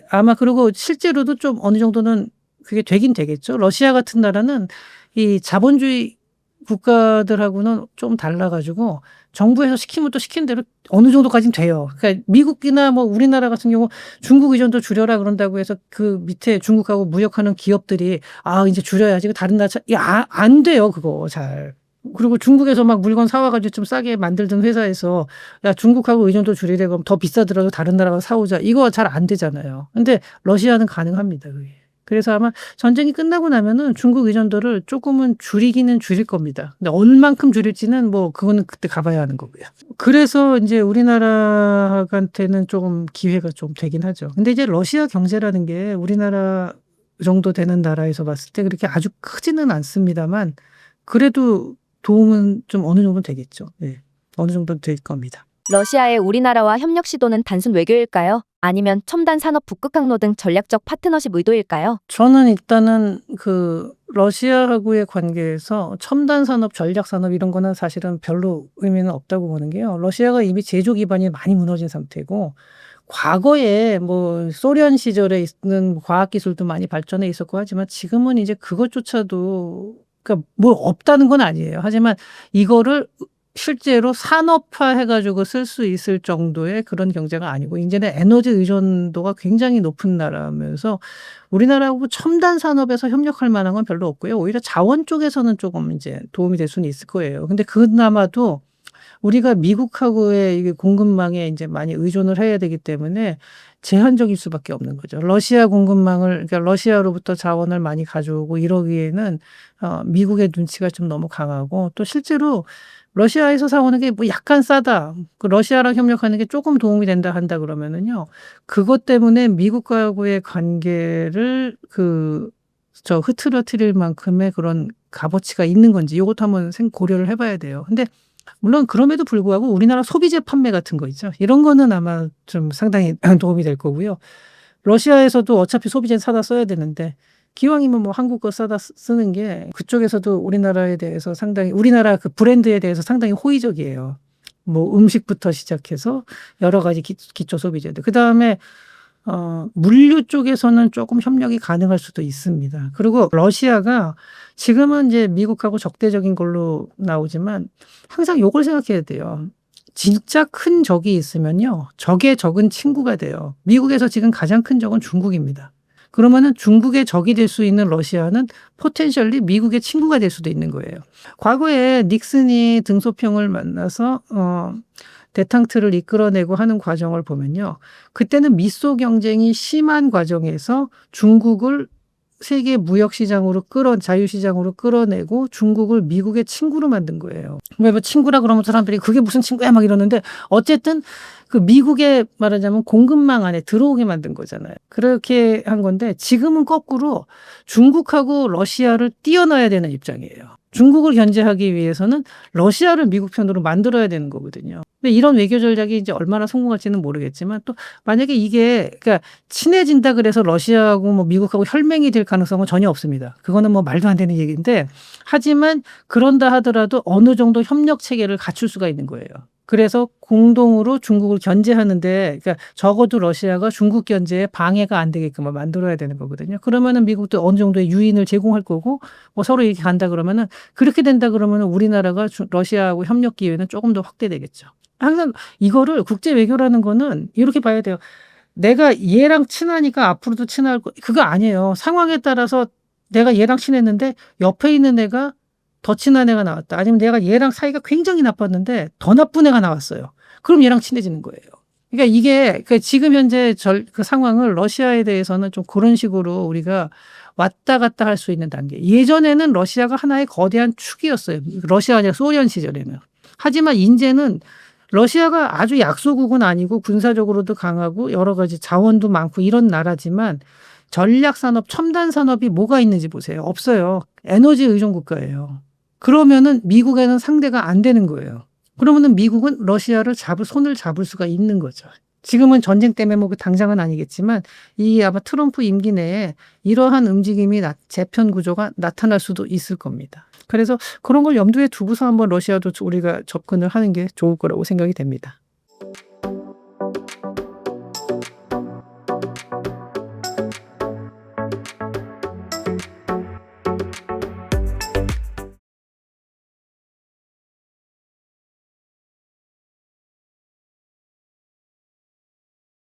Speaker 1: 아마 그리고 실제로도 좀 어느 정도는 그게 되긴 되겠죠. 러시아 같은 나라는 이 자본주의 국가들하고는 좀 달라 가지고 정부에서 시키면 또 시키는 대로 어느 정도까지는 돼요. 그러니까 미국이나 뭐 우리나라 같은 경우 중국 의존도 줄여라 그런다고 해서 그 밑에 중국하고 무역하는 기업들이 "아 인제 줄여야지." 그 다른 나라 안 돼요 그거 잘. 그리고 중국에서 막 물건 사 와 가지고 좀 싸게 만들던 회사에서 "야 중국하고 의존도 줄이래." 그럼 "더 비싸더라도 다른 나라 가서 사 오자." 이거 잘 안 되잖아요. 근데 러시아는 가능합니다 그게. 그래서 아마 전쟁이 끝나고 나면은 중국 의존도를 쪼끔은 줄이기는 줄일 겁니다. 근데 얼만큼 줄일지는 뭐 그거는 그때 가 봐야 하는 거고요. 그래서 인제 우리나라한테는 쪼금 기회가 좀 되긴 하죠. 근데 이제 러시아 경제라는 게 우리나라 정도 되는 나라에서 봤을 때 그렇게 아주 크지는 않습니다만 그래도 도움은 좀 어느 정도는 되겠죠. 예. 어느 정도는 될 겁니다.
Speaker 2: 러시아의 우리나라와 협력 시도는 단순 외교일까요? 아니면 첨단 산업 북극 항로 등 전략적 파트너십 의도일까요?
Speaker 1: 저는 일단은 그 러시아하고의 관계에서 첨단 산업, 전략 산업 이런 거는 사실은 별로 의미는 없다고 보는 게요. 러시아가 이미 제조 기반이 많이 무너진 상태고 과거에 뭐 소련 시절에 있는 과학 기술도 많이 발전해 있었고 하지만 지금은 이제 그것조차도 그러니까 뭐 없다는 건 아니에요. 하지만 이거를 실제로 산업화해 가지고 쓸 수 있을 정도의 그런 경제가 아니고 인제는 에너지 의존도가 굉장히 높은 나라면서 우리나라하고 첨단 산업에서 협력할 만한 건 별로 없고요. 오히려 자원 쪽에서는 쪼금 인제 도움이 될 수는 있을 거예요. 근데 그나마도 우리가 미국하고의 이게 공급망에 인제 많이 의존을 해야 되기 때문에 제한적일 수밖에 없는 거죠. 러시아 공급망을 그러니까 러시아로부터 자원을 많이 가져오고 이러기에는 미국의 눈치가 좀 너무 강하고 또 실제로 러시아에서 사 오는 게 뭐 약간 싸다. 그 러시아랑 협력하는 게 쪼금 도움이 된다 한다 그러면은요. 그것 때문에 미국하고의 관계를 흐트러뜨릴 만큼의 그런 값어치가 있는 건지 요것도 한번 고려를 해 봐야 돼요. 근데 물론 그럼에도 불구하고 우리나라 소비재 판매 같은 거 있죠. 이런 거는 아마 좀 상당히 도움이 될 거고요. 러시아에서도 어차피 소비재는 사다 써야 되는데 기왕이면 뭐 한국 거 사다 쓰는 게 그쪽에서도 우리나라에 대해서 상당히 우리나라 그 브랜드에 대해서 상당히 호의적이에요. 뭐 음식부터 시작해서 여러 가지 기초 소비재들. 그다음에 물류 쪽에서는 쪼끔 협력이 가능할 수도 있습니다. 그리고 러시아가 지금은 이제 미국하고 적대적인 걸로 나오지만 항상 요걸 생각해야 돼요. 진짜 큰 적이 있으면요. 적의 적은 친구가 돼요. 미국에서 지금 가장 큰 적은 중국입니다. 그러면은 중국의 적이 될 수 있는 러시아는 potentially 미국의 친구가 될 수도 있는 거예요. 과거에 닉슨이 등소평을 만나서 대탕트를 이끌어내고 하는 과정을 보면요. 그때는 미소 경쟁이 심한 과정에서 중국을 세계 무역 시장으로 자유시장으로 끌어내고 중국을 미국의 친구로 만든 거예요. 왜 뭐 친구라 그러면 사람들이 "그게 무슨 친구야." 막 이러는데 어쨌든 그 미국의 말하자면 공급망 안에 들어오게 만든 거잖아요. 그렇게 한 건데 지금은 거꾸로 중국하고 러시아를 띄어넣어야 되는 입장이에요. 중국을 견제하기 위해서는 러시아를 미국 편으로 만들어야 되는 거거든요. 근데 이런 외교 전략이 이제 얼마나 성공할지는 모르겠지만 또 만약에 이게 그러니까 친해진다 그래서 러시아하고 뭐 미국하고 혈맹이 될 가능성은 전혀 없습니다. 그거는 뭐 말도 안 되는 얘기인데 하지만 그런다 하더라도 어느 정도 협력 체계를 갖출 수가 있는 거예요. 그래서 공동으로 중국을 견제하는 데 그러니까 적어도 러시아가 중국 견제에 방해가 안 되게끔 만들어야 되는 거거든요. 그러면은 미국도 어느 정도의 유인을 제공할 거고 뭐 서로 이렇게 간다 그러면은 그렇게 된다 그러면은 우리나라가 러시아하고 협력 기회는 쪼금 더 확대되겠죠. 항상 이거를 국제 외교라는 거는 이렇게 봐야 돼요. 내가 얘랑 친하니까 앞으로도 친할 거 그거 아니에요. 상황에 따라서 내가 얘랑 친했는데 옆에 있는 애가 더 친한 애가 나왔다. 아니면 내가 얘랑 사이가 굉장히 나빴는데 더 나쁜 애가 나왔어요. 그럼 얘랑 친해지는 거예요. 그러니까 이게 지금 현재 그 상황을 러시아에 대해서는 좀 그런 식으로 우리가 왔다 갔다 할 수 있는 단계. 예전에는 러시아가 하나의 거대한 축이었어요. 러시아가 아니라 소련 시절에는. 하지만 인제는 러시아가 아주 약소국은 아니고 군사적으로도 강하고 여러 가지 자원도 많고 이런 나라지만 전략 산업, 첨단 산업이 뭐가 있는지 보세요. 없어요. 에너지 의존 국가예요. 그러면은 미국에는 상대가 안 되는 거예요. 그러면은 미국은 러시아를 손을 잡을 수가 있는 거죠. 지금은 전쟁 때문에 뭐 당장은 아니겠지만 이 아마 트럼프 임기 내에 이러한 움직임이 재편 구조가 나타날 수도 있을 겁니다. 그래서 그런 걸 염두에 두고서 한번 러시아도 우리가 접근을 하는 게 좋을 거라고 생각이 됩니다.